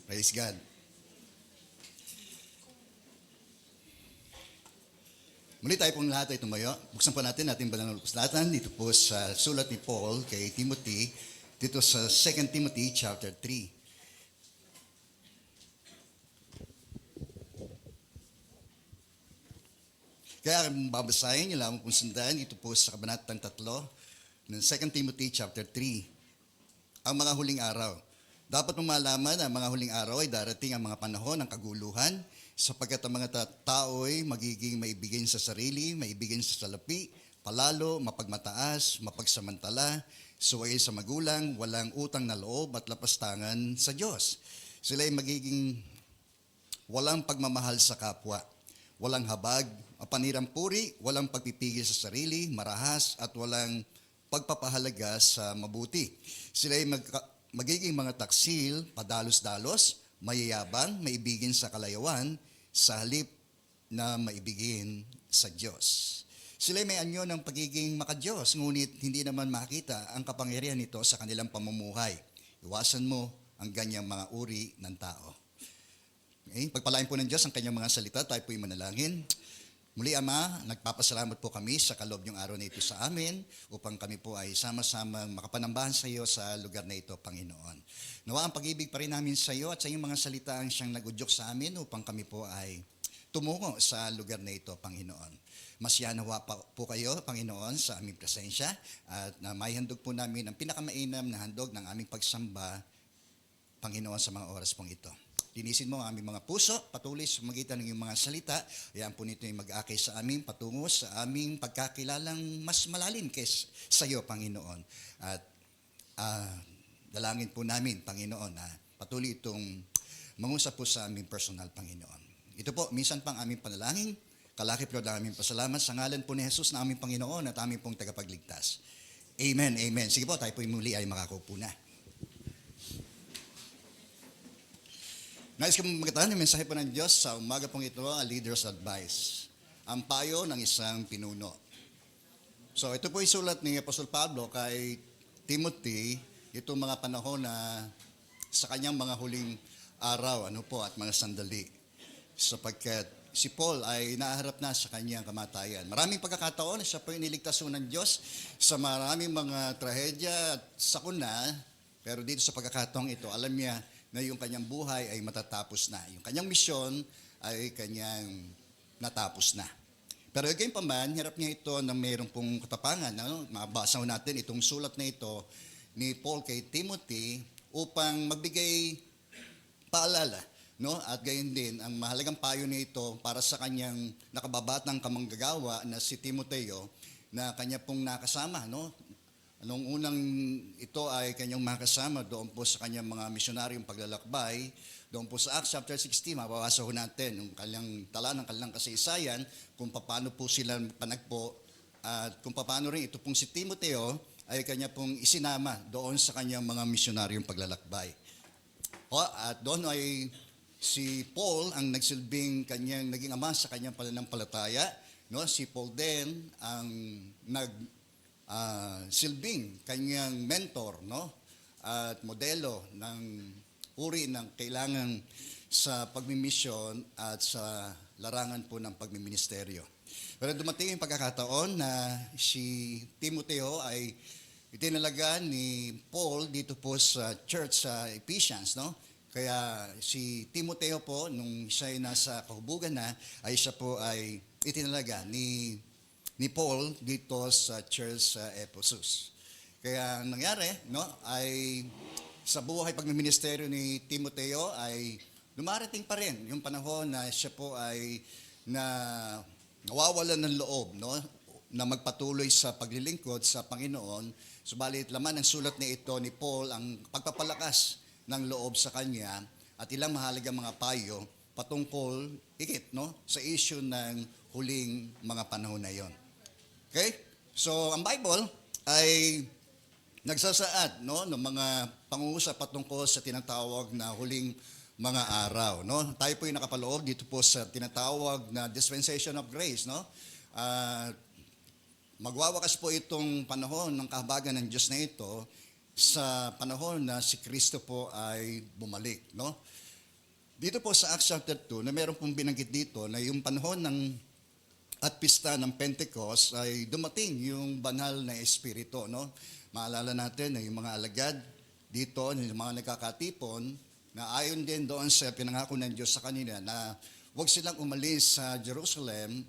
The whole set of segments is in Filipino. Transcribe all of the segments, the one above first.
Praise God. Muli tayo pong lahat ay tumayo. Buksan po natin ating banal na kasulatan dito po sa sulat ni Paul kay Timothy, dito sa 2 Timothy chapter 3. Kaya babasahin niyo lang kung sundan dito po sa kabanatang 3 ng 2 Timothy chapter 3. Ang mga huling araw. Dapat mong malaman na ang mga huling araw ay darating ang mga panahon ng kaguluhan sapagkat ang mga tao ay magiging maibigin sa sarili, maibigin sa salapi, palalo, mapagmataas, mapagsamantala, suway sa magulang, walang utang na loob at lapastangan sa Diyos. Sila ay magiging walang pagmamahal sa kapwa, walang habag, panirang puri, walang pagpipigil sa sarili, marahas at walang pagpapahalaga sa mabuti. Sila ay magiging mga taksil, padalos-dalos, mayayabang, maibigin sa kalayawan, sa halip na maibigin sa Diyos. Sila ay may anyo ng pagiging makadiyos, ngunit hindi naman makita ang kapangyarihan nito sa kanilang pamumuhay. Iwasan mo ang ganyang mga uri ng tao. Okay? Pagpalain po ng Diyos ang kanyang mga salita, tayo po'y manalangin. Muli, Ama, nagpapasalamat po kami sa kaloob niyong araw na ito sa amin upang kami po ay sama-sama makapanambahan sa iyo sa lugar na ito, Panginoon. Nawa ang pag-ibig pa rin namin sa iyo at sa iyong mga salita ang siyang nagudyok sa amin upang kami po ay tumungo sa lugar na ito, Panginoon. Masyanawa po kayo, Panginoon, sa aming presensya at na may handog po namin ang pinakamainam na handog ng aming pagsamba, Panginoon, sa mga oras pong ito. Linisin mo ang aming mga puso, patuloy sa magitan ng iyong mga salita. Ayan po nito yung mag-aakay sa amin, patungo sa aming pagkakilalang mas malalim kaysa sa iyo, Panginoon. At dalangin po namin, Panginoon, na patuloy itong mangusap po sa aming personal, Panginoon. Ito po, minsan pang aming panalangin, kalakip po na aming pasalamat sa ngalan po ni Jesus na aming Panginoon at aming pong tagapagligtas. Amen, amen. Sige po, tayo po muli ay makakaupo na. Nais ko magkatahan yung mensahe po ng Diyos sa umaga pong ito, a leader's advice. Ang payo ng isang pinuno. So ito po yung sulat ni Apostol Pablo kay Timothy, itong mga panahon na sa kanyang mga huling araw, at mga sandali. Sapagkat si Paul ay naharap na sa kanyang kamatayan. Maraming pagkakataon, siya po yung niligtas ng Diyos sa maraming mga trahedya at sakuna, pero dito sa pagkakataong ito, alam niya na yung kanyang buhay ay matatapos na. Yung kanyang misyon ay kanyang natapos na. Pero gayon pa man, hirap niya ito na mayroon pong katapangan. Mabasa natin itong sulat na ito ni Paul kay Timothy upang magbigay paalala. At gayon din, ang mahalagang payo nito para sa kanyang nakababatang kamanggagawa na si Timoteo na kanya pong nakasama. Anong unang ito ay kanyang makasama doon po sa kanyang mga misyonaryong paglalakbay. Doon po sa Acts chapter 16, mababasa ho natin yung kanyang tala ng kanilang kasaysayan, kung paano po sila panagpo at kung paano rin ito pong si Timoteo ay kanya pong isinama doon sa kanyang mga misyonaryong paglalakbay. At doon ay si Paul ang nagsilbing kanyang naging ama sa kanyang pananampalataya. Si Paul din ang silbing kanyang mentor at modelo ng uri ng kailangan sa pagmimisyon at sa larangan po ng pagmiministeryo. Pero dumating yung pagkakataon na si Timoteo ay itinalaga ni Paul dito po sa church sa Ephesians. Kaya si Timoteo po, nung siya ay nasa kahubugan na, ay siya po ay itinalaga ni Paul dito sa church sa Ephesus. Kaya ang nangyari, ay sa buhay pagmiministeryo ni Timoteo ay lumarating pa rin yung panahon na siya po ay nawawalan ng loob, na magpatuloy sa paglilingkod sa Panginoon. Subalit laman ng sulat na ito ni Paul ang pagpapalakas ng loob sa kanya at ilang mahalagang mga payo patungkol sa issue ng huling mga panahon na yon. Okay? So, ang Bible ay nagsasaad ng mga pangungusap patungkol sa tinatawag na huling mga araw. Tayo po yung nakapaloob dito po sa tinatawag na dispensation of grace. Magwawakas po itong panahon ng kahabagan ng Diyos na ito sa panahon na si Kristo po ay bumalik. Dito po sa Acts chapter 2 na meron pong binanggit dito na yung panahon at pista ng Pentecost ay dumating yung banal na espiritu, no? Maalala natin na yung mga alagad dito, yung mga nagkakatipon, na ayon din doon sa pinangako ng Diyos sa kanila na huwag silang umalis sa Jerusalem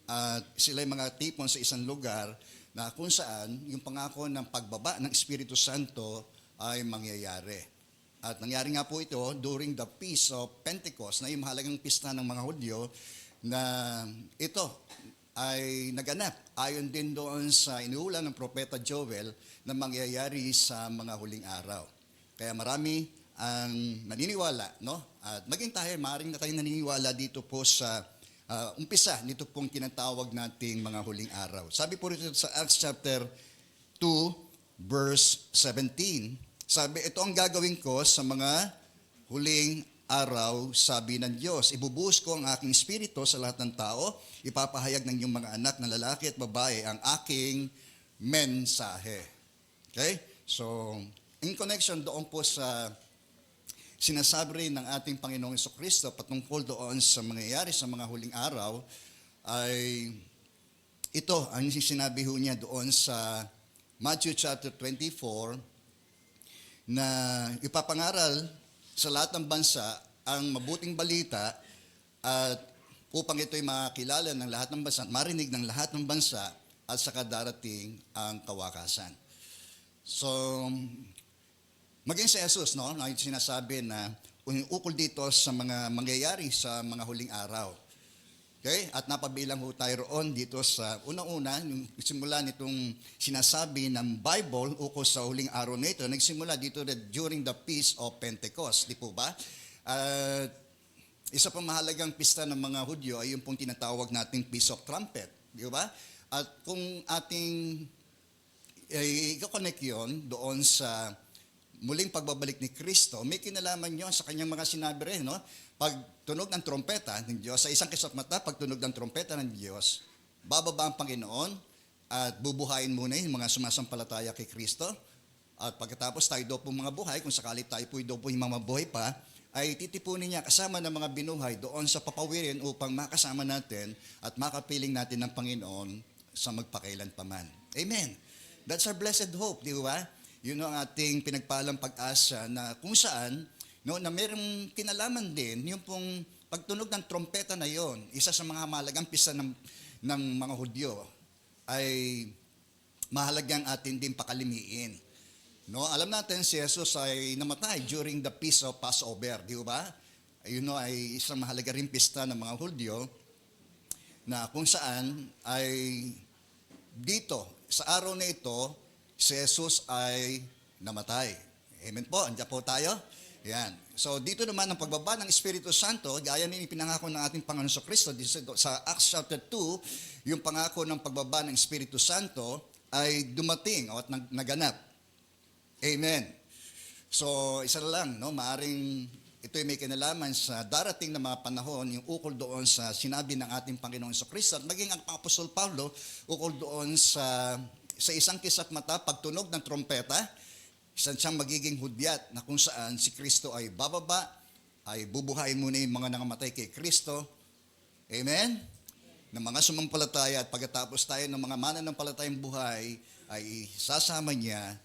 at sila'y mga tipon sa isang lugar na kung saan yung pangako ng pagbaba ng Espiritu Santo ay mangyayari. At nangyari nga po ito during the Feast of Pentecost na yung mahalagang pista ng mga Hudyo na ito ay naganap ayon din doon sa iniulat ng Propeta Joel na mangyayari sa mga huling araw. Kaya marami ang naniniwala, no? At maging tayo, maaaring na tayo naniniwala dito po sa umpisa nito pong tinatawag nating mga huling araw. Sabi po rito sa Acts chapter 2 verse 17, sabi, ito ang gagawin ko sa mga huling araw, sabi ng Diyos. Ibubuhos ko ang aking espiritu sa lahat ng tao, ipapahayag ng iyong mga anak na lalaki at babae ang aking mensahe. Okay? So, in connection doon po sa sinasabi rin ng ating Panginoong Jesucristo patungkol doon sa mangyayari sa mga huling araw, ay ito ang sinabi ho niya doon sa Matthew chapter 24, na ipapangaral sa lahat ng bansa ang mabuting balita at upang ito'y makilala ng lahat ng bansa, marinig ng lahat ng bansa at saka darating ang kawakasan. So, maging si Jesus, no, na sinasabi na ukol dito sa mga mangyayari sa mga huling araw. Okay? At napabilang ho tayo roon dito sa unang-una, yung simula nitong sinasabi ng Bible ukol sa huling araw na ito, nagsimula dito during the Feast of Pentecost, di po ba? Isa pang mahalagang pista ng mga Hudyo ay yung pong tinatawag nating Feast of Trumpet, di ba? At kung ating i-connect yun doon sa muling pagbabalik ni Kristo, may kinalaman yun sa kanyang mga sinabi rin, no? Pag tunog ng trompeta ng Diyos, sa isang kisap mata, pag tunog ng trompeta ng Diyos, bababa ang Panginoon at bubuhayin muna yung mga sumasampalataya kay Kristo. At pagkatapos tayo daw po mga buhay, kung sakali tayo po daw po yung mga buhay pa, ay titipunin niya kasama ng mga binuhay doon sa papawirin upang makasama natin at makapiling natin ng Panginoon sa magpakailan paman. Amen. That's our blessed hope, di ba? Yun ang ating pinagpalang pag-asa na kung saan, no, na mayroong kinalaman din yung pong pagtunog ng trompeta na yon, isa sa mga mahalagang pista ng mga Hudyo ay mahalagang atin din pakalimiin. No, alam natin si Jesus ay namatay during the Feast of Passover, di ba? Ayun, no, ay isang mahalaga rin pista ng mga Hudyo na kung saan ay dito sa araw na ito si Jesus ay namatay. Amen po, andiyan po tayo. Yan. So dito naman ang pagbaba ng Espiritu Santo, gaya ng ipinangako ng ating Panginoon Jesucristo sa Acts chapter 2, yung pangako ng pagbaba ng Espiritu Santo ay dumating at naganap. Amen. So isa na lang, no, maaring ito'y may kinalaman sa darating na mga panahon, yung ukol doon sa sinabi ng ating Panginoon Jesucristo at maging ang Apostol Pablo ukol doon sa isang kisap mata, pagtunog ng trompeta, isang siyang magiging hudyat na kung saan si Kristo ay bababa, ay bubuhayin muna yung mga nangamatay kay Kristo. Amen? Ng mga sumampalataya at pagkatapos tayo ng mga mananampalatayang buhay ay sasama niya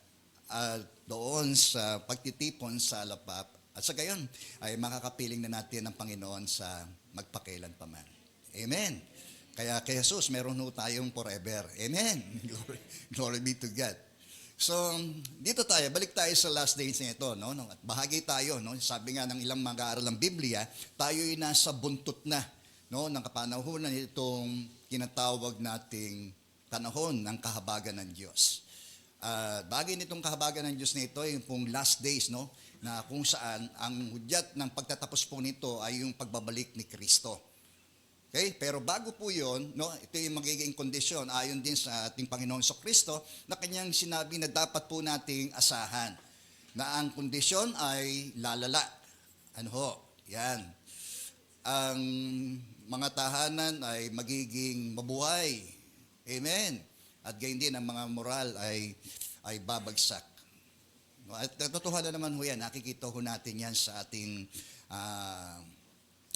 doon sa pagtitipon sa alapap. At sa gayon ay makakapiling na natin ang Panginoon sa magpakailan paman. Amen? Kaya kay Jesus, meron ho tayong forever. Amen? Glory be to God. So, dito tayo, balik tayo sa last days nito, no? At bahagi tayo, no? Sabi nga ng ilang mag-aaral ng Biblia, tayo'y nasa buntot na, no, ng kapanahunan itong tinatawag nating panahon ng kahabagan ng Diyos. Bagay nitong kahabagan ng Diyos na ito, yung pong last days, no, na kung saan ang hudyat ng pagtatapos po nito ay yung pagbabalik ni Kristo. Okay? Pero bago po yun, no, ito yung magiging kondisyon ayon din sa ating Panginoong Jesucristo na kanyang sinabi na dapat po nating asahan na ang kondisyon ay lalala. Ano ho? Yan. Ang mga tahanan ay magiging mabuhay. Amen. At gayon din ang mga moral ay babagsak. At totohanan naman ho yan, nakikita ho natin yan sa ating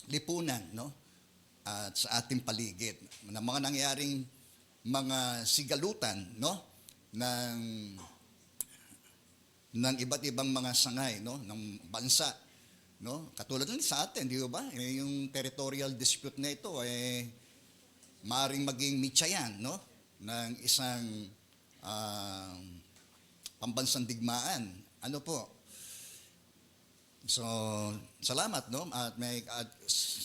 lipunan, no? At sa ating paligid. Na mga nangyaring mga sigalutan, no? ng iba't ibang mga sangay, no? Ng bansa, no? Katulad din sa atin, di ba? Yung territorial dispute na ito, maaring maging mitya yan, no? Ng isang pambansang digmaan. Ano po? So, salamat, no? At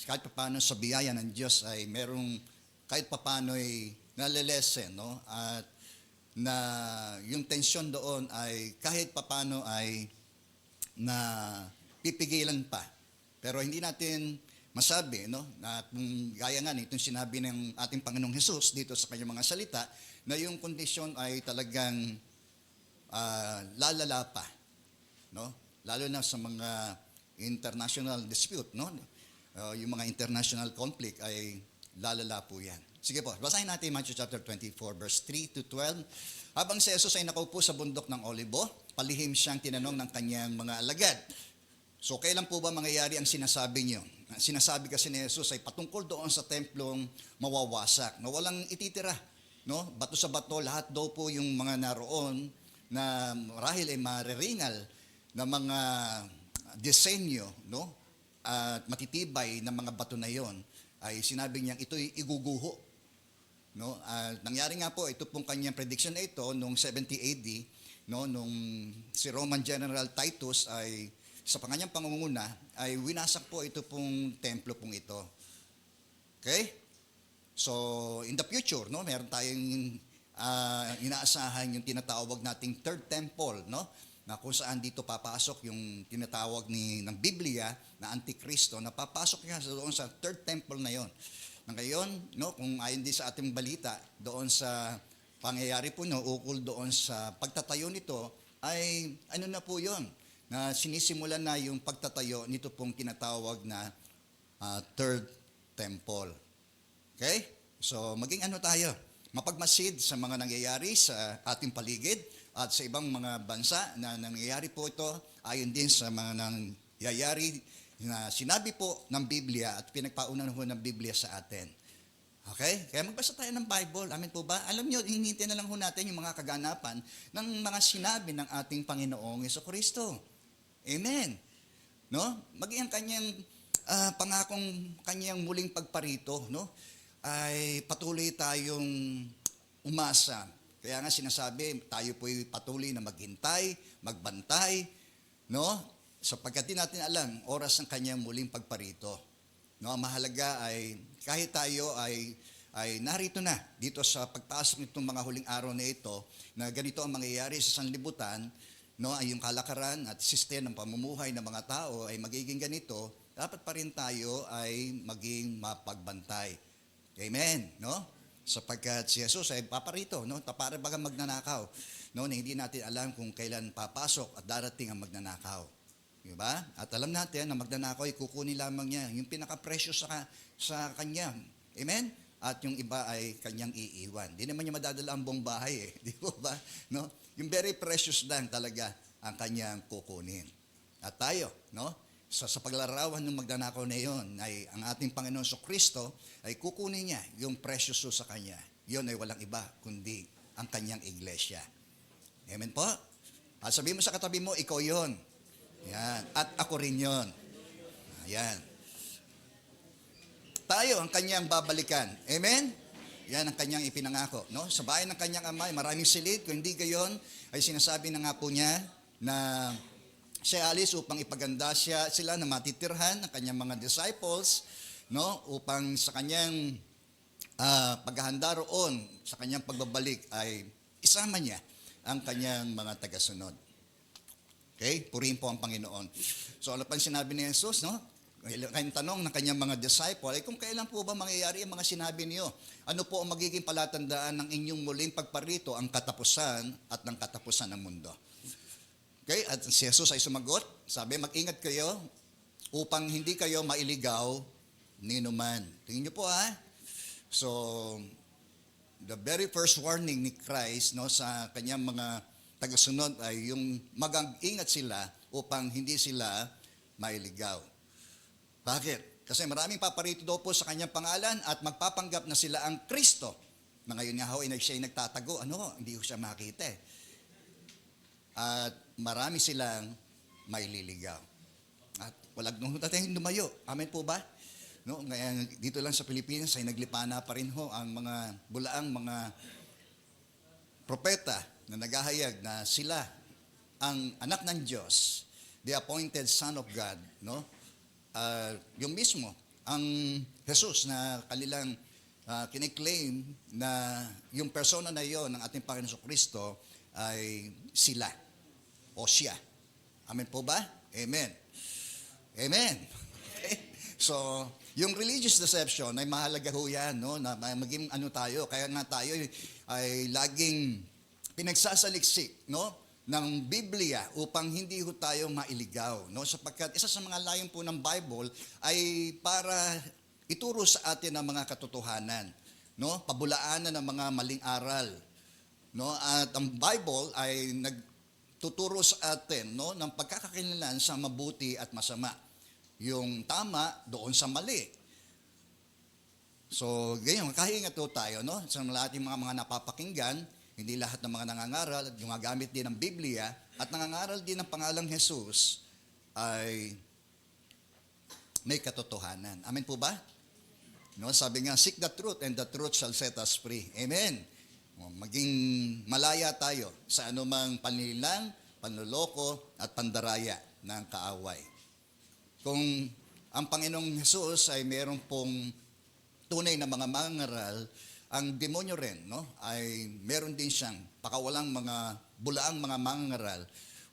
kahit paano sa biyaya ng Diyos ay merong kahit paano ay nalilesen, no? At na yung tensyon doon ay kahit paano ay na pipigilan pa. Pero hindi natin masabi, no? Na kung gaya nga nitong sinabi ng ating Panginoong Hesus dito sa kanyang mga salita, na yung kondisyon ay talagang lalala pa, no? Lalo na sa mga international dispute, no? Yung mga international conflict ay lalala po yan. Sige po, basahin natin Matthew chapter 24, verse 3 to 12. Habang si Jesus ay nakaupo sa bundok ng Olibo, palihim siyang tinanong ng kanyang mga alagad. So, kailan po ba mangyayari ang sinasabi niyo? Sinasabi kasi ni Jesus ay patungkol doon sa templong mawawasak, na walang ititira, no? Bato sa bato, lahat daw po yung mga naroon na marahil ay mariringal na mga disenyo, no? At matitibay na mga bato na yon ay sinabi niyang ito'y iguguho. No, nangyari nga po ito pong kanyang prediction na ito noong 70 AD, no, nung si Roman General Titus ay sa kanyang pangunguna ay winasak po ito pong templo pong ito. Okay? So, in the future, no, meron tayong inaasahan yung tinatawag nating third temple, no, na kung saan dito papasok yung tinatawag ng Biblia na Antikristo, na papasok niya doon sa third temple na yon. Ngayon, no, kung ayon din sa ating balita, doon sa pangyayari po, no, ukol doon sa pagtatayo nito, ay ano na po yon, na sinisimulan na yung pagtatayo nito pong tinatawag na third temple. Okay? So, maging ano tayo, mapagmasid sa mga nangyayari sa ating paligid at sa ibang mga bansa na nangyayari po ito, ayon din sa mga nangyayari na sinabi po ng Biblia at pinagpaunan ho ng Biblia sa atin. Okay? Kaya magbasa tayo ng Bible. Amen po ba? Alam nyo, hinihintin na lang ho natin yung mga kaganapan ng mga sinabi ng ating Panginoong Jesucristo. Amen. No? Maging ang kanyang pangakong kanyang muling pagparito, no? Ay patuloy tayong umasa. Kaya nga sinasabi, tayo po'y patuloy na maghintay, magbantay, no? Sapagkat di natin alam, oras ng kanyang muling pagparito. No, ang mahalaga ay kahit tayo ay narito na dito sa pagpasok nitong mga huling araw na ito, na ganito ang mangyayari sa sanlibutan, no, ay yung kalakaran at sistema ng pamumuhay ng mga tao ay magiging ganito, dapat pa rin tayo ay maging mapagbantay. Amen, no? Sapagkat si Jesus ay paparito, no? Para baga magnanakaw, no? Na hindi natin alam kung kailan papasok at darating ang magnanakaw. Diba? At alam natin na magnanakaw ay kukunin lamang niya yung pinaka-precious sa kanya. Amen? At yung iba ay kanyang iiwan. Di naman niya madadala ang buong bahay eh. Di ba? No? Yung very precious lang talaga ang kanyang kukunin. At tayo, no? Sa paglarawan ng magnanakaw na yon ay ang ating Panginoon Kristo ay kukunin niya yung precious sa kanya. Yun ay walang iba kundi ang kanyang iglesia. Amen po? At sabihin mo sa katabi mo, ikaw yon. Yan. At ako rin yun. Ayan. Tayo ang kanyang babalikan. Amen? Yan ang kanyang ipinangako. No? Sa bahay ng kanyang ama, maraming silid. Kung hindi gayon, ay sinasabi na nga po niya na siya alis upang ipaganda sila na matitirhan ng kanyang mga disciples, no? Upang sa kanyang paghahanda roon, sa kanyang pagbabalik, ay isama niya ang kanyang mga tagasunod. Okay? Purihin po ang Panginoon. So, ano pa sinabi ni Jesus, no? Kayong tanong ng kanyang mga disciple, ay kung kailan po ba mangyayari ang mga sinabi niyo? Ano po ang magiging palatandaan ng inyong muling pagparito, ang katapusan at ng katapusan ng mundo? Okay? At si Jesus ay sumagot, sabi, mag-ingat kayo upang hindi kayo mailigaw ni numan. Tingin niyo po ha? So, the very first warning ni Christ, no, sa kanyang mga tagasunod ay yung mag-ingat sila upang hindi sila mailigaw. Bakit? Kasi maraming paparito daw po sa kanyang pangalan at magpapanggap na sila ang Kristo. Na ngayon nga ho, siya ay nagtatago. Hindi ko siya makita eh. At marami silang maililigaw. At walang nung tayong lumayo. Amen po ba? No, ngayon dito lang sa Pilipinas ay naglipana pa rin ho ang mga bulaang mga propeta na naghahayag na sila ang anak ng Diyos, the appointed Son of God, no? Yung mismo, ang Jesus na kanilang kiniklaim na yung persona na yon ng ating Panginoon Kristo ay sila o siya. Amen po ba? Amen. Amen. Okay? So, yung religious deception ay mahalaga ho yan, no? Na maging tayo, kaya nga tayo ay laging pinagsasaliksik, no? Ng Biblia upang hindi ho tayo mailigaw, no? Sapagkat isa sa mga layon po ng Bible ay para ituro sa atin ang mga katotohanan, no? Pabulaanan ng mga maling aral, no? At ang Bible ay nagtuturo sa atin, no, ng pagkakakilanlan sa mabuti at masama. Yung tama doon sa mali. So, ganyan, makahingat po tayo, no? Sa ating mga napapakinggan, hindi lahat ng mga nangangaral at gumagamit din ng Biblia at nangangaral din ng pangalang Jesus ay may katotohanan. Amen po ba? No, sabi nga, seek the truth and the truth shall set us free. Amen. Maging malaya tayo sa anumang panlilang, panloloko at pandaraya ng kaaway. Kung ang Panginoong Jesus ay mayroon pong tunay na mga mangaral, ang demonyo rin, no, ay meron din siyang pakawalang mga bulaang mga mangaral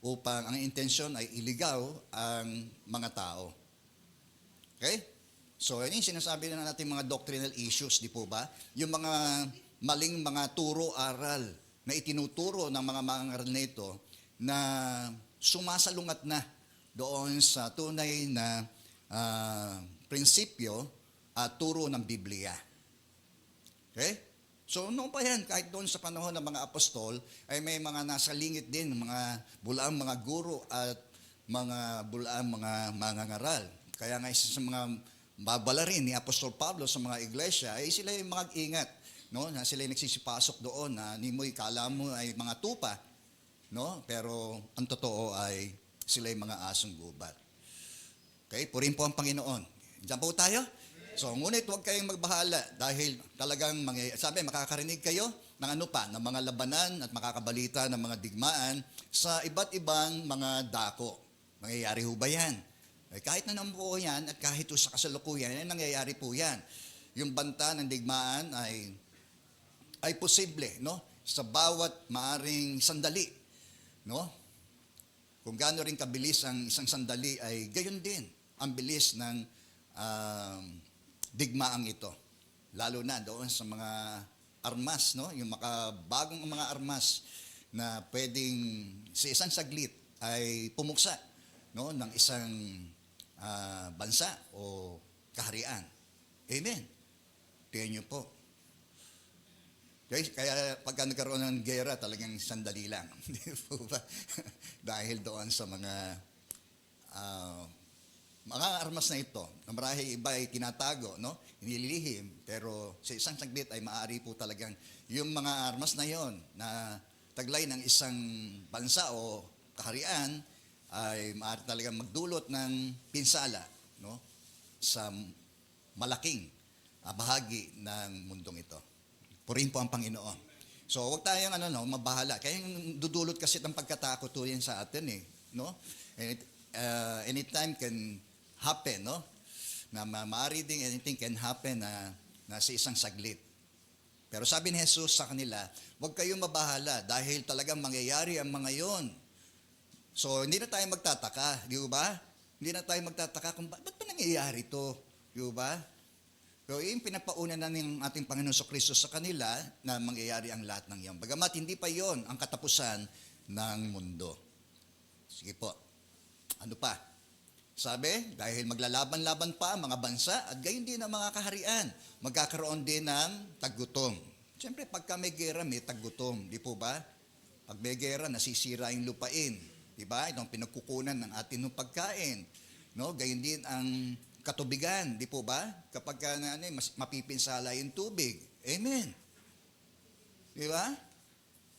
upang ang intensyon ay iligaw ang mga tao. Okay? So, yun yung sinasabi na natin mga doctrinal issues, di po ba? Yung mga maling mga turo-aral na itinuturo ng mga mangaral na ito na sumasalungat na doon sa tunay na prinsipyo at turo ng Biblia. Okay? So, noon pa yan, kahit doon sa panahon ng mga apostol, ay may mga nasa lingit din, mga bulaang mga guro at mga bulaang mga mangangaral. Kaya nga isa sa mga babala rin ni Apostol Pablo sa mga iglesia, ay sila yung mag-ingat, no? Na sila yung nagsisipasok doon na ni mo'y kala mo ay mga tupa, no? Pero ang totoo ay sila yung mga asong gubat. Okay? Purihin po ang Panginoon. Diyan po tayo? So, ngunit huwag kayong magbahala dahil talagang sabi, makakarinig kayo ng ng mga labanan at makakabalita ng mga digmaan sa iba't ibang mga dako. Mangyayari ho ba yan? Kahit na naman po yan at kahit sa kasalukuyan, nangyayari po yan. Yung banta ng digmaan ay posible, no? Sa bawat maaring sandali, no? Kung gaano rin kabilis ang isang sandali ay gayon din ang bilis ng digmaang ito. Lalo na doon sa mga armas, no? Yung makabagong mga armas na pwedeng sa isang saglit ay pumuksa, no, ng isang bansa o kaharian. Amen. Tingnan niyo po. Kaya pagka nagkaroon ng gera, talagang sandali lang. Hindi po ba? Dahil doon sa mga armas na ito, na marahil iba ay tinatago, no? Inililihim, pero sa isang saglit ay maaari po talagang yung mga armas na yon na taglay ng isang bansa o kaharian ay maaari talagang magdulot ng pinsala, no? Sa malaking bahagi ng mundong ito. Purihin po ang Panginoon. So, huwag tayong mabahala. Kaya yung dudulot kasi ng pagkatakot yan sa atin no? Anytime can happen, no? Na maaari ding anything can happen na sa isang saglit. Pero sabi ni Jesus sa kanila, huwag kayong mabahala dahil talagang mangyayari ang mga yon. So, hindi na tayo magtataka, di ba? Hindi na tayo magtataka kung ba't ba nangyayari ito, di ba? So, yung pinapauna na ng ating Panginoon Kristo sa kanila na mangyayari ang lahat ng iyon. Bagamat hindi pa yon ang katapusan ng mundo. Sige po. Ano pa? Sabi, dahil maglalaban-laban pa ang mga bansa at gayon din ang mga kaharian, magkakaroon din ng taggutom. Siyempre, pagka may gera, may taggutom. Di po ba? Pag may gera, nasisira yung lupain. Diba? Itong pinagkukunan ng atin ng pagkain. No? Gayun din ang katubigan, di po ba? Kapag mapipinsala yung tubig. Amen. Di ba?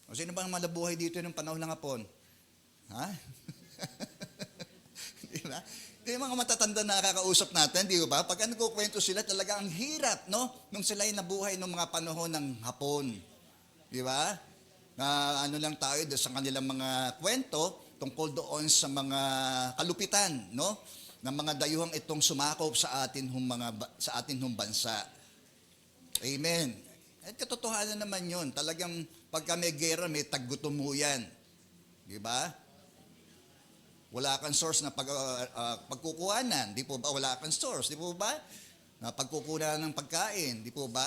O sino bang malabuhay dito ng panahon ng hapon? Ha? Di ba? Yung mga matatanda na nakakausap natin, di ba? Pag nagkukwento sila, talaga ang hirap, no? Nung sila ay nabuhay ng mga panahon ng hapon. Di ba? Na ano lang tayo sa kanilang mga kwento tungkol doon sa mga kalupitan, no? Ng mga dayuhang itong sumakop sa atin hong bansa. Amen. At katotohanan naman 'yon. Talagang pagka may gera, may taggutom mo yan. Di ba? Wala kang source na pagkukuhanan. Di po ba? Wala kang source. Di po ba? Na pagkukunan ng pagkain. Di po ba?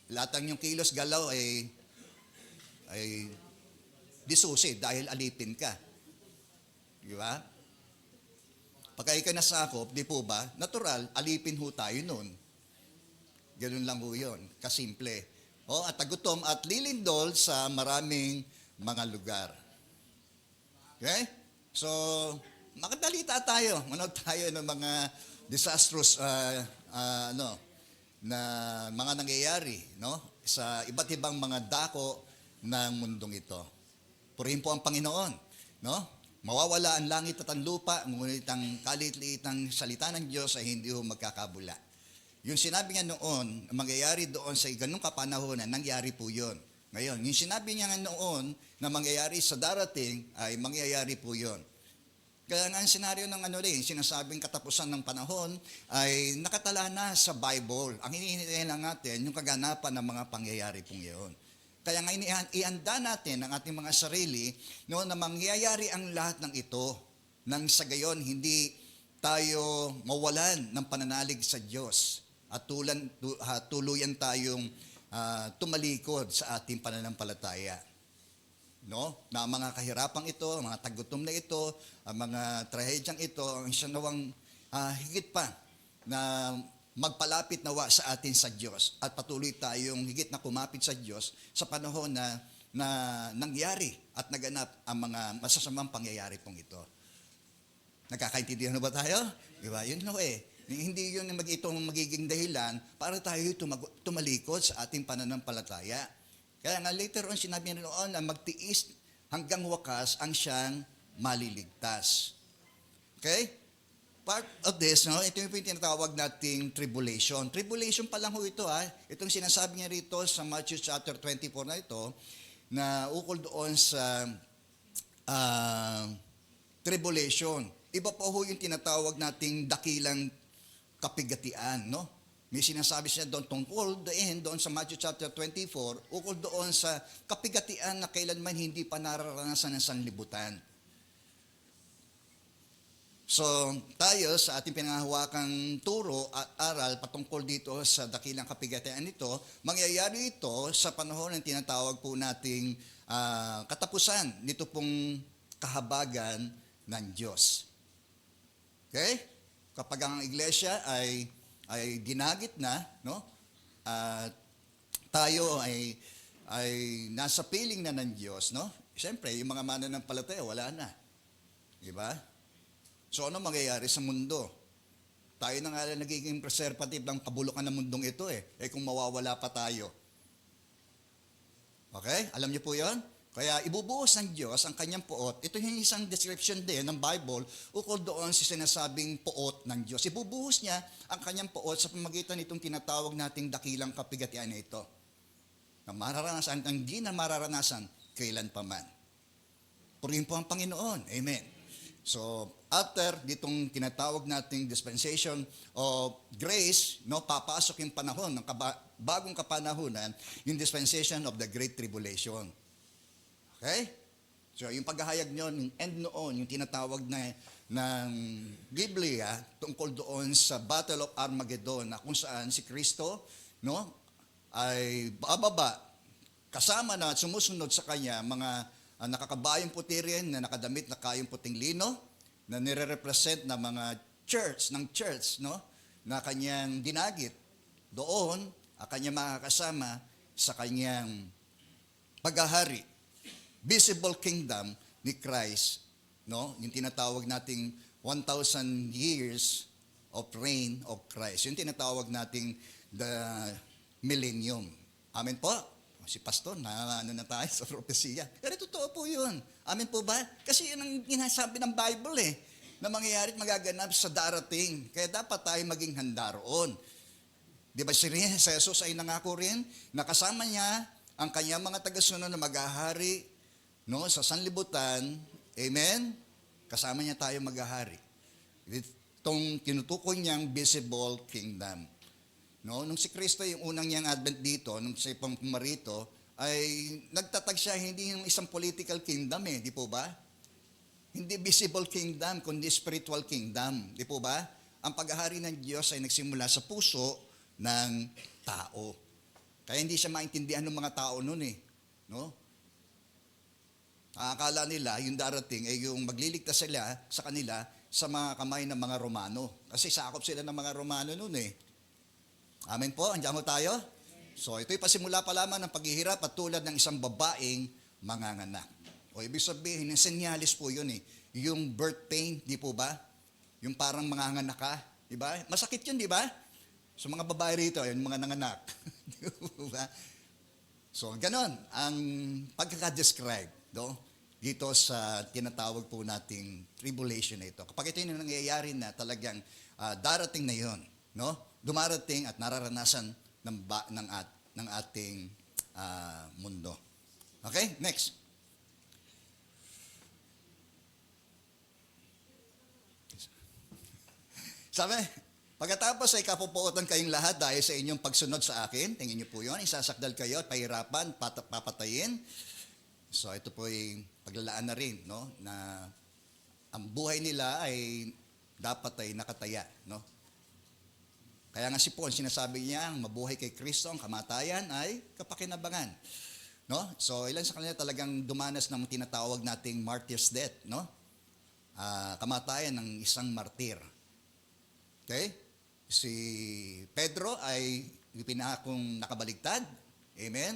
Lahat ng yung kilos galaw ay disusi dahil alipin ka. Di ba? Pagka ikaw nasakop, di po ba? Natural, alipin ho tayo nun. Ganun lang ho yun. Kasimple. At tagutom at lilindol sa maraming mga lugar. Okay? So, makadalita tayo. Manood tayo ng mga disastrous na mga nangyayari, no? Sa iba't ibang mga dako ng mundong ito. Purihin po ang Panginoon, no? Mawawala ang langit at ang lupa, ngunit ang kalit-liitang salita ng Diyos ay hindi ho magkakabula. Yung sinabi niya noon, mangyayari doon sa ganung kapanahonan, nangyari po yun. Ngayon, yung sinabi niya noon na mangyayari sa darating, ay mangyayari po yun. Kaya nga ang senaryo ng sinasabing katapusan ng panahon, ay nakatala na sa Bible. Ang hinihintay lang natin, yung kaganapan ng mga pangyayari pong yun. Kaya ngayon ihanda natin ang ating mga sarili na mangyayari ang lahat ng ito nang sa gayon hindi tayo mawalan ng pananalig sa Diyos at tuluyan tayong tumalikod sa ating pananampalataya. No? Na ang mga kahirapang ito, ang mga tagutom na ito, ang mga trahedyang ito, ang siya nawang higit pa na magpalapit nawa sa atin sa Diyos at patuloy tayong higit na kumapit sa Diyos sa panahon na nangyari at naganap ang mga masasamang pangyayari pong ito. Nagkakaintindihan na ba tayo? Diba? Yun no Hindi yun itong magiging dahilan para tayo tumalikod sa ating pananampalataya. Kaya nga later on sinabi niya noon na magtiis hanggang wakas ang siyang maliligtas. Okay? Part of this, ito yung tinatawag nating tribulation. Tribulation pa lang ho ito, Itong sinasabi niya rito sa Matthew chapter 24 na ito, na ukol doon sa tribulation. Iba pa ho yung tinatawag nating dakilang kapigatian, no? May sinasabi siya doon tungkol doon sa Matthew chapter 24, ukol doon sa kapigatian na kailanman hindi pa nararanasan ng sanlibutan. So, tayo sa ating pinanghahawakang turo at aral patungkol dito sa dakilang kapigatian nito, mangyayari ito sa panahon ng tinatawag po nating katapusan nito pong kahabagan ng Diyos. Okay? Kapag ang iglesia ay ginagit na, no? Tayo ay nasa piling na ng Diyos, no? Siyempre, yung mga mananampalataya, wala na. Di ba? So ano mangyayari sa mundo? Tayo na nga lang nagiging preservative ng kabulukan ng mundong ito kung mawawala pa tayo. Okay? Alam niyo po yon? Kaya ibubuhos ng Diyos ang kanyang puot. Ito yung isang description din ng Bible ukol doon sa sinasabing puot ng Diyos. Ibubuhos niya ang kanyang puot sa pamamagitan nitong tinatawag nating dakilang kapigatian na ito. Na mararanasan, ang di na mararanasan kailan pa man. Purihin po ang Panginoon. Amen. So, after ditong tinatawag nating dispensation of grace, papasok yung panahon ng bagong kapanahunan, yung dispensation of the Great Tribulation. Okay? So, yung paghahayag nyo, yung end noon, yung tinatawag ng Biblia tungkol doon sa Battle of Armageddon na kung saan si Kristo, ay bababa kasama na at sumusunod sa kanya mga nakakabayong puti rin na nakadamit na kayong puting lino na nire-represent na mga church, na kanyang dinagit. Doon, ang kanyang makakasama sa kanyang paghahari. visible kingdom ni Christ, no? Yung tinatawag nating 1,000 years of reign of Christ. Yung tinatawag nating the millennium. Amen po? Si Pastor, ano na tayo sa propesya. Pero totoo po yun. Amen po ba? Kasi yun ang ginasabi ng Bible na mangyayari at magaganap sa darating. Kaya dapat tayo maging handa roon. Di ba si Jesus ay nangako rin na kasama niya ang kanyang mga tagasunod na maghahari, no, sa sanlibutan. Amen? Kasama niya tayo maghahari. Itong tinutukoy niyang visible kingdom. No, nung si Kristo yung unang niyang advent dito, nung siya pumarito, ay nagtatag siya hindi yung isang political kingdom di po ba? Hindi visible kingdom, kundi spiritual kingdom, di po ba? Ang paghahari ng Diyos ay nagsimula sa puso ng tao. Kaya hindi siya maintindihan ng mga tao noon no? Akala nila yung darating ay yung magliligtas sila sa kanila sa mga kamay ng mga Romano. Kasi sakop sila ng mga Romano noon Amen po, andiyan mo tayo? So ito'y pasimula pa lamang ng paghihirap at tulad ng isang babaeng manganganak. O ibig sabihin, yung senyalis po yun Yung birth pain, di po ba? Yung parang manganganak ka, di ba? Masakit yun, di ba? So mga babae rito, yung mga nanganak. Di ba? So ganon ang pagkaka-describe dito sa tinatawag po nating tribulation na ito. Kapag ito yung nangyayari na talagang darating na yun, no? Dumarating at nararanasan ng ating mundo. Okay? Next. Sabi, pagkatapos ay kapupuotan kayong lahat dahil sa inyong pagsunod sa akin. Tingin niyo po yun, isasakdal kayo at pahirapan, papatayin. So ito po ay paglalaan na rin, no? Na ang buhay nila ay dapat ay nakataya, no? Kaya nga si Paul, sinasabi niya, ang mabuhay kay Kristo, ang kamatayan ay kapakinabangan. No? So, ilan sa kanila talagang dumanas ng tinatawag nating martyr's death, no? Kamatayan ng isang martir. Okay? Si Pedro ay pinakong nakabaligtad. Amen?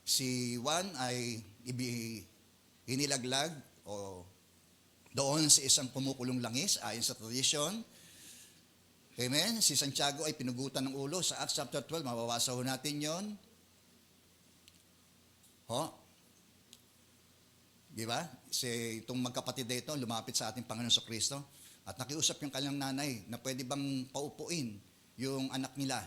Si Juan ay inilaglag o doon sa isang kumukulong langis ayon sa tradisyon. Amen? Si Santiago ay pinugutan ng ulo sa Acts chapter 12. Mababasa ho natin yon. Di ba? Itong magkapatid na ito, lumapit sa ating Panginoon sa Kristo at nakiusap yung kanyang nanay na pwede bang paupuin yung anak nila,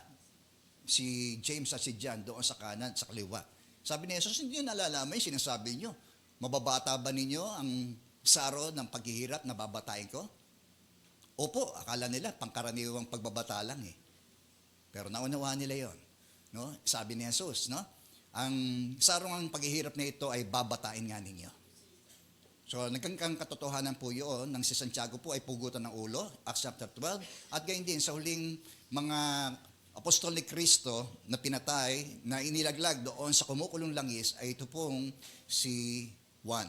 si James at si John, doon sa kanan at sa kaliwa. Sabi ni Jesus, hindi nyo nalalaman yung sinasabi nyo. Mababata ba ninyo ang saro ng paghihirap na babatayin ko? Opo, akala nila pangkaraniwang pagbabata lang Pero naunawaan nila yon, no? Sabi ni Jesus, no? Ang sarong ang paghihirap na ito ay babatain nga ninyo. So, nagkang katotohanan po yun, nang si Santiago po ay pugutan ng ulo, Acts chapter 12, at gayon din sa huling mga apostol ni Kristo na pinatay, na inilaglag doon sa kumukulong langis, ay ito pong si Juan.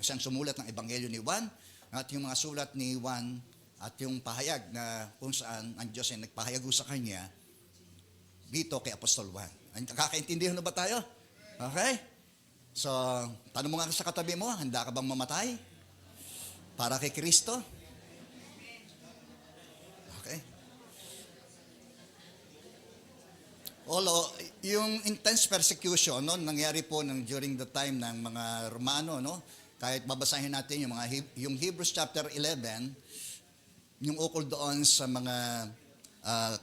Kasi ang sumulat ng Ebanghelyo ni Juan, at yung mga sulat ni Juan, at yung pahayag na kung saan ang Diyos ay nagpahayag sa kanya dito kay Apostol Juan. Kakaintindihan na ba tayo? Okay? So, tanong mo nga sa katabi mo, handa ka bang mamatay para kay Kristo? Okay? Although, yung intense persecution, no, nangyari po during the time ng mga Romano, no? Kahit babasahin natin yung Hebrews chapter 11, yung ukol doon sa mga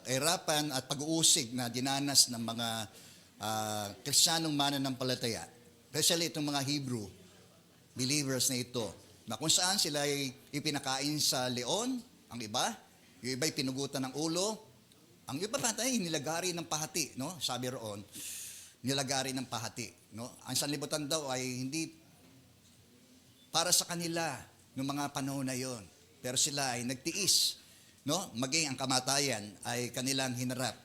kahirapan at pag-uusig na dinanas ng mga Kristiyanong mananampalataya. Especially itong mga Hebrew believers na ito, na kung saan sila ay ipinakain sa leon, ang iba, yung iba ay pinugutan ng ulo, ang iba patay, nilagari ng pahati, no? Sabi roon, nilagari ng pahati, no? Ang sanlibutan daw ay hindi para sa kanila noong mga panahon na yon. Pero sila ay nagtiis, no? Maging ang kamatayan ay kanilang hinarap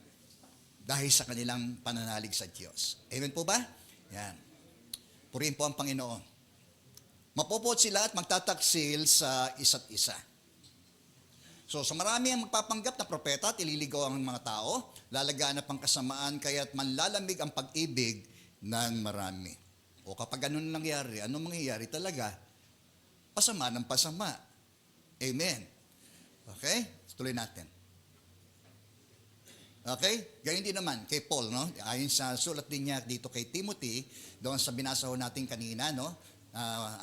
dahil sa kanilang pananalig sa Diyos. Amen po ba? Yan. Purihin po ang Panginoon. Mapupot sila at magtataksil sa isa't isa. So marami ang magpapanggap na propeta at ililigaw ang mga tao, lalaganap ang kasamaan, kaya't manlalamig ang pag-ibig ng marami. O kapag ganun nangyari, ano mangyayari talaga? Pasama ng pasama. Amen. Okay? Tuloy natin. Okay? Ganyan din naman kay Paul, no? Ayon sa sulat din niya dito kay Timothy, doon sa binasa ho natin kanina, no?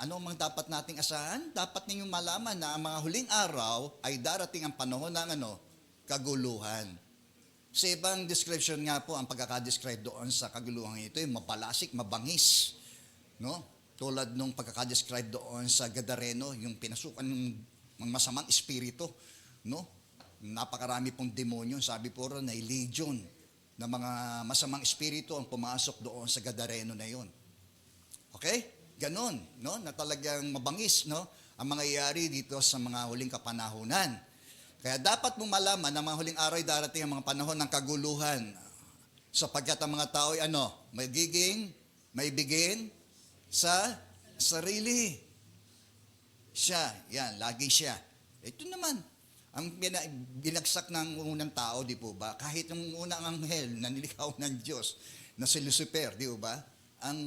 Ano ang dapat nating asahan? Dapat ninyong malaman na ang mga huling araw ay darating ang panahon ng kaguluhan. Sa ibang description nga po, ang pagkakadescribe doon sa kaguluhan ito, yung mapalasik, mabangis, no? Tulad nung pagkakadescribe doon sa Gadareno, yung pinasukan ng masamang espiritu, no? Napakarami pong demonyo, sabi po ron ay legion na mga masamang espiritu ang pumasok doon sa Gadareno na yon. Okay? Ganon, no? Na talagang mabangis, no? Ang mangyayari dito sa mga huling kapanahunan. Kaya dapat mong malaman na mga huling araw ay darating ang mga panahon ng kaguluhan. Sapagkat ang mga tao ay may bigin sa sarili. Siya, yan, lagi siya. Ito naman, ang binagsak ng unang tao, di po ba? Kahit yung unang anghel na nilikaw ng Diyos, na si Lucifer, di po ba? Ang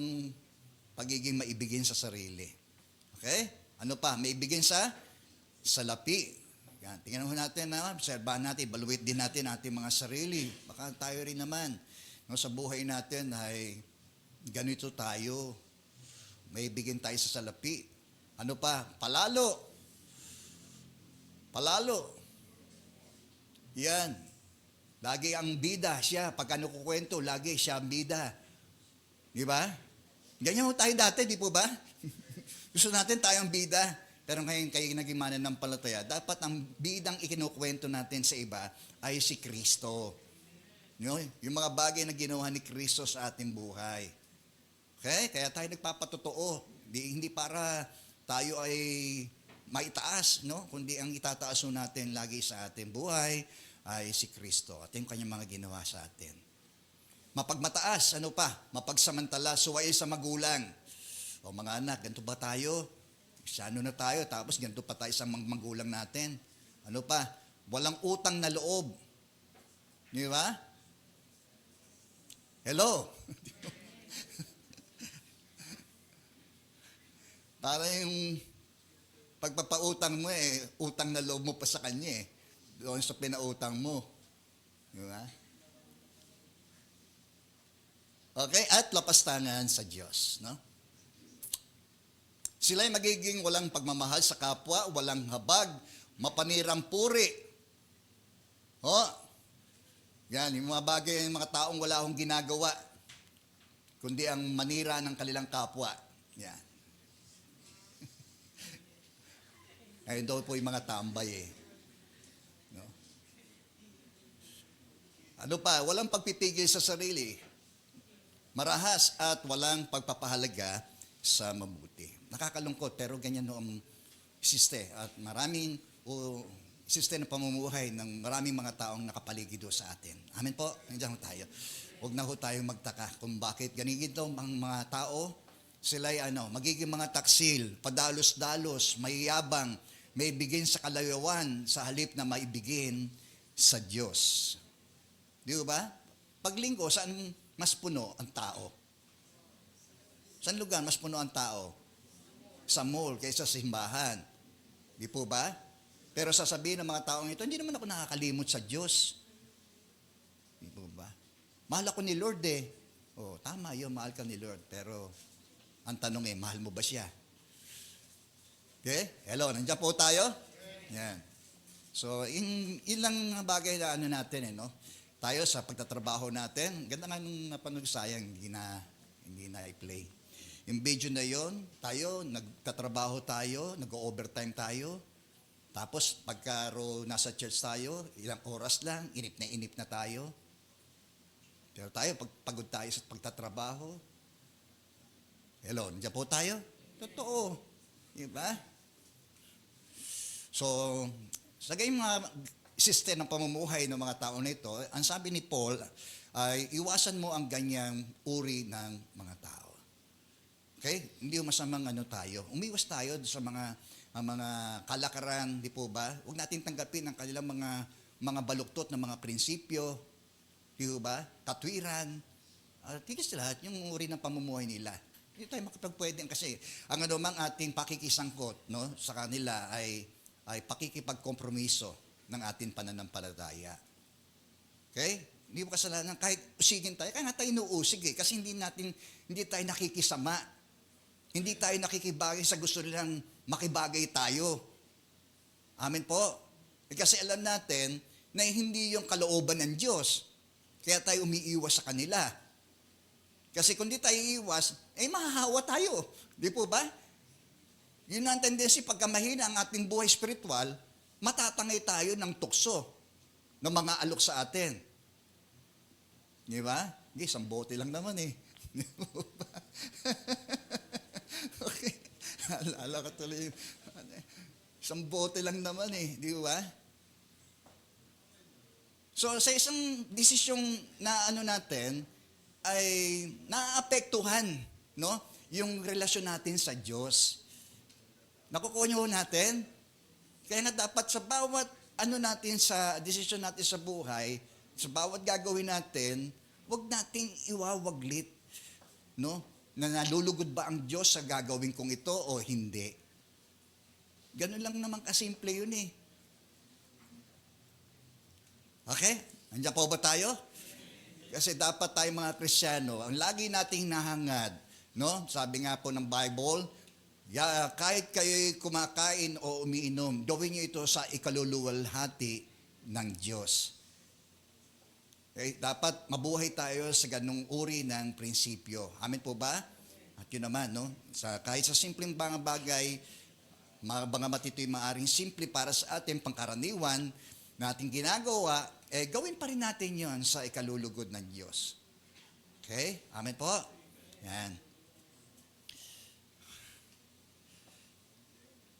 pagiging maibigin sa sarili. Okay? Ano pa? Maibigin sa salapi. Yan. Tingnan ho natin, obserbahan natin, evaluate din natin ating mga sarili. Baka tayo rin naman, no, sa buhay natin ay ganito tayo. Maibigin tayo sa salapi. Ano pa? Palalo. Yan. Lagi ang bida siya. Pag ano kukwento, lagi siya ang bida. Di ba? Ganyan ho tayo dati, di po ba? Gusto natin tayong bida. Pero ngayon kayo naging mananampalataya, dapat ang bidang ikinukwento natin sa iba ay si Kristo. Yung mga bagay na ginawa ni Kristo sa ating buhay. Okay? Kaya tayo nagpapatotoo. Hindi para tayo ay maitaas, no? Kundi ang itataas natin lagi sa ating buhay ay si Kristo at yung kanyang mga ginawa sa atin. Mapagmataas, ano pa? Mapagsamantala, suway sa magulang. O mga anak, ganito ba tayo? Sano na tayo, tapos ganito pa tayo sa magulang natin. Ano pa? Walang utang na loob. Di ba? Hello? Para yung pagpapautang mo utang na loob mo pa sa kanya doon sa pinautang mo. Di ba? Okay, at lapastangan sa Diyos, no? Sila ay magiging walang pagmamahal sa kapwa, walang habag, mapanirang puri. Yan, yung mga bagay ng mga taong wala akong ginagawa, kundi ang manira ng kanilang kapwa. Yan. Ayun daw po yung mga tambay no? Ano pa? Walang pagpipigil sa sarili. Marahas at walang pagpapahalaga sa mabuti. Nakakalungkot pero ganyan ang siste at maraming siste na pamumuhay ng maraming mga taong nakapaligid sa atin. Amen po? Nandiyan tayo. Huwag na ho tayong magtaka kung bakit ganito ang mga tao. Sila ay magiging mga taksil, padalos-dalos, mayayabang, may bigin sa kalayawan sa halip na maibigin sa Diyos. Di ba? Paglinggo, saan mas puno ang tao? Saan lugar mas puno ang tao? Sa mall kaysa sa simbahan. Di po ba? Pero sasabihin ng mga taong ito, hindi naman ako nakakalimot sa Diyos. Di po ba? Mahal ako ni Lord tama yun, mahal ka ni Lord. Pero ang tanong mahal mo ba siya? Okay? Hello, nandiyan po tayo? Yan. So, ilang bagay na natin, no? Tayo sa pagtatrabaho natin, ganda nga nung napanood, sayang, hindi na i-play. Yung video na yon, tayo, nagtatrabaho tayo, nag-overtime tayo, tapos pagka nasa church tayo, ilang oras lang, inip na tayo. Pero tayo, pagod tayo sa pagtatrabaho, hello, nandiyan po tayo? Totoo. Diba? So, sa gayong mga system ng pamumuhay ng mga tao nito, ang sabi ni Paul ay iwasan mo ang ganyang uri ng mga tao. Okay? Hindi masamang tayo. Umiwas tayo sa mga kalakaran, di po ba? Huwag natin tanggapin ang kanilang mga baluktot na mga prinsipyo, di po ba? Katwiran, tigis lahat yung uri ng pamumuhay nila. Hindi tayo makipagpwedeng kasi ang anumang ating pakikisangkot, no, sa kanila ay pakikipagkompromiso ng ating pananampalataya. Okay? Hindi mo kasalanan kahit usigin tayo. Kaya nga tayo inuusig kasi hindi tayo nakikisama. Hindi tayo nakikibagay sa gusto nilang makibagay tayo. Amen po. Kasi alam natin na hindi yung kalooban ng Diyos. Kaya tayo umiiwas sa kanila. Kasi kung di tayo iiwas, mahahawa tayo. Di po ba? Yun ang tendency, pagka mahina ang ating buhay spiritual, matatangay tayo ng tukso ng mga alok sa atin. Di ba? Hindi, isang bote lang naman eh. Di po ba? Okay. Alala ka tuloy. Isang bote lang naman eh. Di ba? So, sa isang desisyong na natin, ay naaapektuhan, no? Yung relasyon natin sa Diyos. Nakukuha niyo natin? Kaya nga dapat sa bawat natin sa desisyon natin sa buhay, sa bawat gagawin natin, huwag nating iwawaglit, no? Na nalulugod ba ang Diyos sa gagawin kong ito o hindi? Ganun lang naman kasimple yun eh. Okay? Andiyan po ba tayo? Kasi dapat tayo mga Kristiyano, ang lagi nating nahangad, no? Sabi nga po ng Bible, kahit kayo'y kumakain o umiinom, gawin niyo ito sa ikaluluwalhati ng Diyos. Okay? Dapat mabuhay tayo sa ganung uri ng prinsipyo. Amen po ba? At yun naman, no? Kahit sa simpleng mga bagay, mga matito'y maaring simple para sa ating pangkaraniwan na ating ginagawa, gawin pa rin natin yon sa ikalulugod ng Diyos. Okay? Amen po? Yan.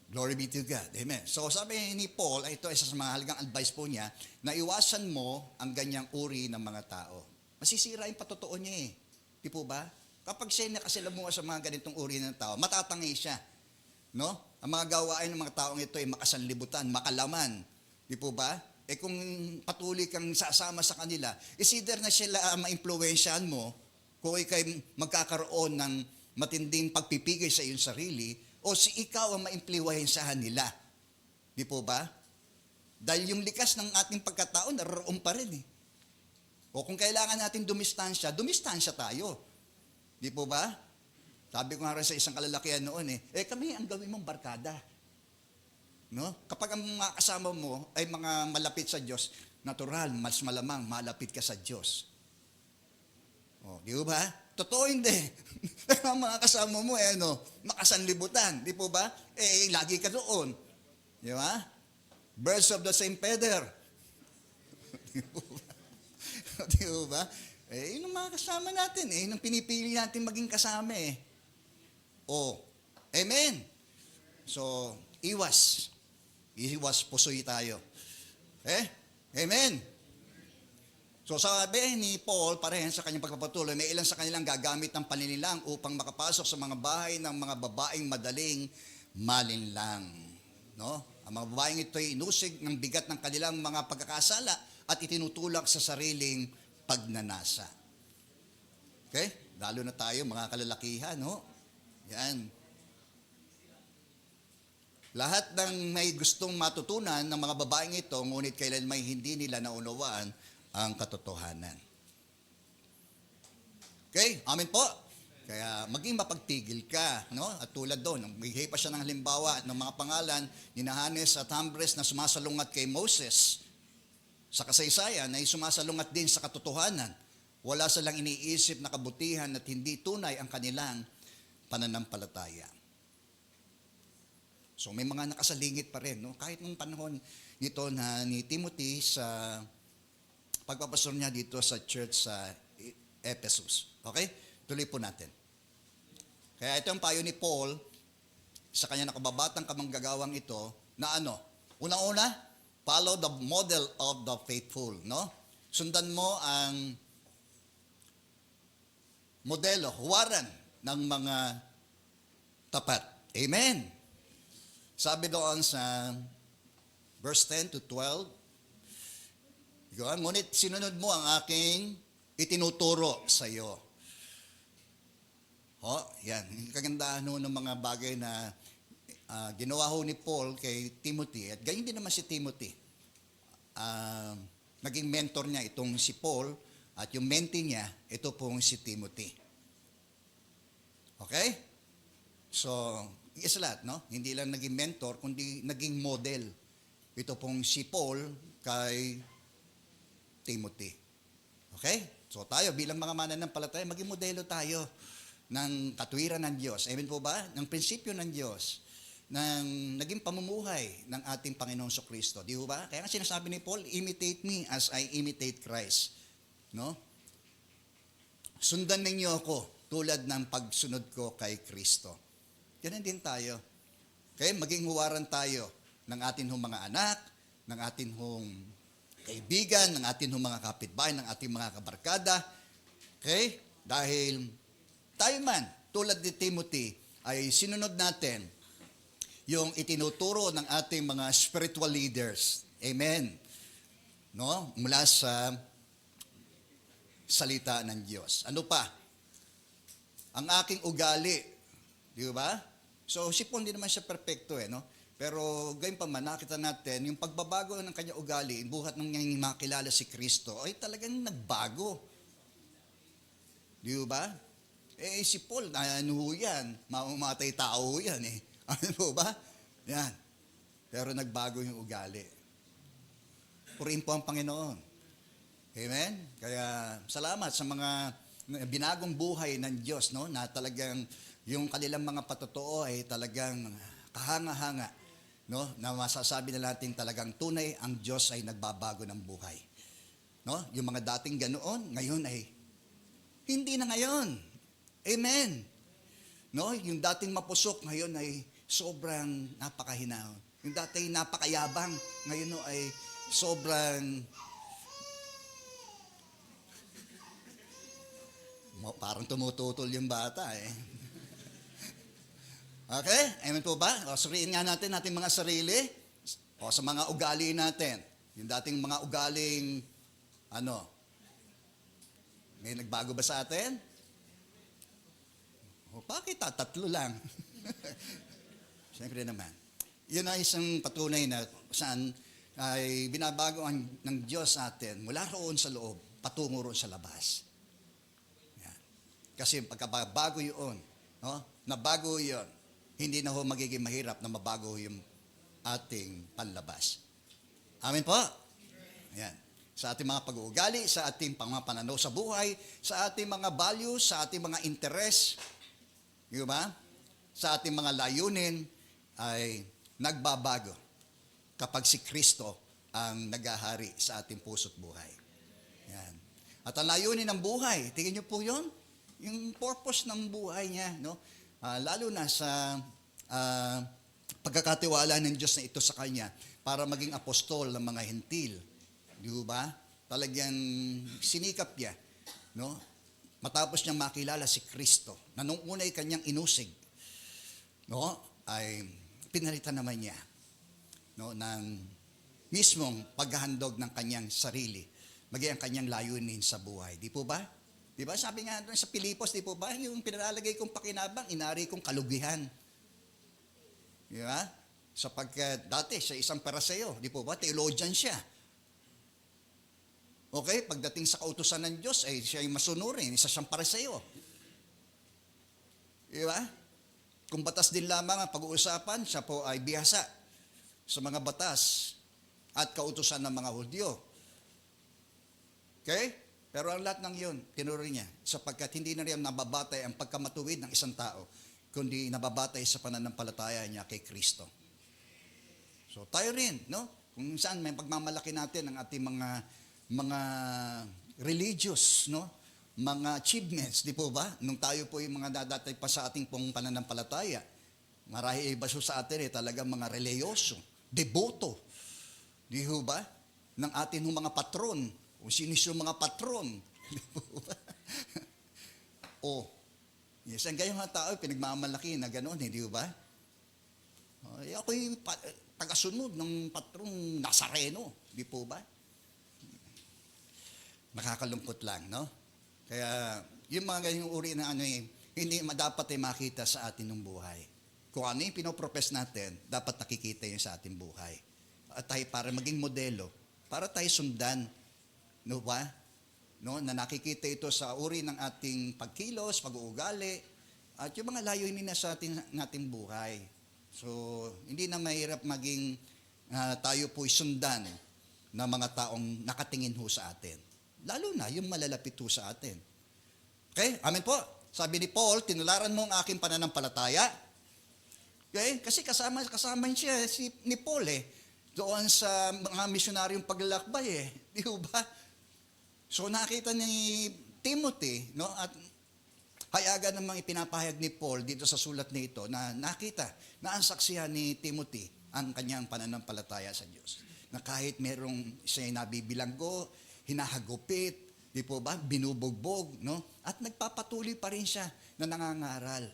Glory be to God. Amen. So sabi ni Paul, ito isa sa mga halagang advice po niya, na iwasan mo ang ganyang uri ng mga tao. Masisira yung patotoo niya eh. Di po ba? Kapag siya nakasilamuha sa mga ganitong uri ng tao, matatangay siya. No? Ang mga gawain ng mga taong ito ay makasanlibutan, makalaman. Di po ba? Kung patuloy kang sasama sa kanila, is either na sila ma-impluwensyahan mo, kung ikay magkakaroon ng matinding pagpipigay sa iyong sarili, o si ikaw ang ma-impluwensyahan nila. Di po ba? Dahil yung likas ng ating pagkatao, naroon pa rin eh. O kung kailangan natin dumistansya tayo. Di po ba? Sabi ko nga rin sa isang kalalakihan noon kami ang gawin mong barkada. No? Kapag ang mga kasama mo ay mga malapit sa Diyos, natural, mas malamang malapit ka sa Diyos. O, di ba? Totoo hindi. Ang mga kasama mo makasanlibutan. Di po ba? Lagi ka doon. Di ba? Birds of the same feather. Di po ba? Di ba? Yun ang mga kasama natin. Yun ang pinipili natin maging kasama Amen. So, iwas pusoy tayo. Amen. So sabi ni Paul, parehan sa kanyang pagpapatuloy, may ilan sa kanilang gagamit ng paninilang upang makapasok sa mga bahay ng mga babaeng madaling malinlang. No? Ang mga babaeng ito ay inusig ng bigat ng kanilang mga pagkakasala at itinutulak sa sariling pagnanasa. Okay? Lalo na tayo, mga kalalakihan, no? Yan. Lahat ng may gustong matutunan ng mga babaeng ito, ngunit kailan may hindi nila naunawaan ang katotohanan. Okay? Amen po? Kaya maging mapagtigil ka, no? At tulad doon, maghihigay pa siya ng halimbawa ng mga pangalan ni Hannes at Jambres na sumasalungat kay Moses. Sa kasaysayan ay sumasalungat din sa katotohanan. Wala silang iniisip na kabutihan at hindi tunay ang kanilang pananampalataya. So may mga nakasalingit pa rin, no? Kahit nung panahon nito na ni Timothy sa pagpapastor niya dito sa church sa Ephesus. Okay? Tuloy po natin. Kaya ito ang payo ni Paul sa kanya nakababatang kamanggagawang ito na Una-una, follow the model of the faithful, no? Sundan mo ang modelo, huwaran ng mga tapat. Amen. Sabi doon sa verse 10 to 12, ngunit sinunod mo ang aking itinuturo sa iyo. Yan. Yung kagandahan ho ng mga bagay na ginawa ho ni Paul kay Timothy. At ganyan din naman si Timothy. Naging mentor niya itong si Paul at yung mentee niya, ito pong si Timothy. Okay? So, isa lahat, no? Hindi lang naging mentor, kundi naging model. Ito pong si Paul kay Timothy. Okay? So tayo bilang mga mananampalataya, maging modelo tayo ng katwiran ng Diyos. Amen po ba? Ng prinsipyo ng Diyos, ng naging pamumuhay ng ating Panginoong Kristo. Di ba? Kaya nga sinasabi ni Paul, imitate me as I imitate Christ. No? Sundan ninyo ako tulad ng pagsunod ko kay Kristo. Ganun din tayo. Okay? Maging huwaran tayo ng atin hong mga anak, ng atin hong kaibigan, ng atin hong mga kapitbahay, ng ating mga kabarkada. Okay? Dahil tayo man, tulad ni Timothy, ay sinunod natin yung itinuturo ng ating mga spiritual leaders. Amen. No? Mula sa salita ng Diyos. Ano pa? Ang aking ugali. Di ba? So, si Paul hindi naman siya perfecto no? Pero gayon pa man, nakita natin, yung pagbabago ng kanyang ugali, buhat ng niyang makilala si Kristo, ay talagang nagbago. Di ba? Si Paul, ano yan? Mamamatay tao yan Ano ba? Yan. Pero nagbago yung ugali. Purihin po ang Panginoon. Amen? Kaya salamat sa mga binagong buhay ng Diyos, no? Na talagang yung kanilang mga patotoo ay talagang kahanga-hanga, no? Na masasabi na natin talagang tunay ang Diyos ay nagbabago ng buhay. No? Yung mga dating ganoon, ngayon ay hindi na ngayon. Amen. No? Yung dating mapusok, ngayon ay sobrang napakahinahon. Yung dating napakayabang, ngayon ay sobrang parang tumututol yung bata Okay? Amen po ba? O, suriin nga natin ating mga sarili. O, sa mga ugali natin. Yung dating mga ugaling, may nagbago ba sa atin? O, bakit tatlo lang? Siyempre naman. Yun ay isang patunay na saan ay binabago ng Diyos sa atin mula roon sa loob, patungo roon sa labas. Yan. Kasi pagkabago yun, no? Nabago yun, hindi na ho magiging mahirap na mabago yung ating panlabas. Amen po? Yan. Sa ating mga pag-uugali, sa ating pananaw sa buhay, sa ating mga values, sa ating mga interes, di ba? Sa ating mga layunin ay nagbabago kapag si Kristo ang naghahari sa ating puso't buhay. Yan. At ang layunin ng buhay, tingin niyo po yun? Yung purpose ng buhay niya, no? Lalo na sa pagkakatiwala ng Diyos na ito sa Kanya para maging apostol ng mga hentil. Di ba? Talagang sinikap niya, no? Matapos niyang makilala si Kristo, na nung una'y kanyang inusig, no? Ay pinalitan naman niya, no? Ng mismong paghahandog ng kanyang sarili, maging ang kanyang layunin sa buhay. Di po ba? Di ba? Sabi nga doon sa Pilipos, di po ba? Yung pinalalagay kong pakinabang, inari kong kalugihan. Di ba? Sapagkat dati siya isang Pariseo, di po ba? Theologian siya. Okay, pagdating sa kautusan ng Diyos, ay siya ay masunurin, isa siyang Pariseo. Di ba? Kung batas din lamang ang pag-uusapan, siya po ay bihasa sa mga batas at kautusan ng mga Hudyo. Okay? Pero ang lahat ng yun, tinuro niya, sapagkat hindi na rin nababatay ang pagkamatuwid ng isang tao, kundi nababatay sa pananampalataya niya kay Kristo. So tayo rin, no? Kung saan may pagmamalaki natin ang ating mga religious, no? Mga achievements, di po ba? Nung tayo po yung mga dadatay pa sa ating pong pananampalataya, marahil iba sa atin talagang mga religyoso, deboto, di po ba? Ng ating mga patron, o sino yung mga patron, di po ba? Yes, ang gayong mga tao, pinagmamalaki na gano'n, di ba? Ako'y tagasunod ng patrong Nazareno, di po ba? Nakakalungkot lang, no? Kaya, yung mga ganyang uri na hindi dapat ay makita sa atin ng buhay. Kung ano yung pinopropes natin, dapat nakikita yun sa ating buhay. At tayo para maging modelo, para tayo sundan, no ba? No, na nakikita ito sa uri ng ating pagkilos, pag-uugali, at yung mga layunin na sa ating buhay. So, hindi na mahirap maging tayo po'y sundan ng mga taong nakatingin ho sa atin. Lalo na yung malalapit ho sa atin. Okay? Amen po. Sabi ni Paul, tinularan mo ang aking pananampalataya. Okay? Kasi kasama siya ni Paul doon sa mga misyonaryong paglalakbay Di ba? So nakita ni Timothy, no? At hayagan namang ipinapahayag ni Paul dito sa sulat nito na nakita na ang saksihan ni Timothy ang kanyang pananampalataya sa Diyos. Na kahit merong siya nabibilanggo, hinahagupit, di po ba, binubugbog, no? At nagpapatuloy pa rin siya na nangangaral.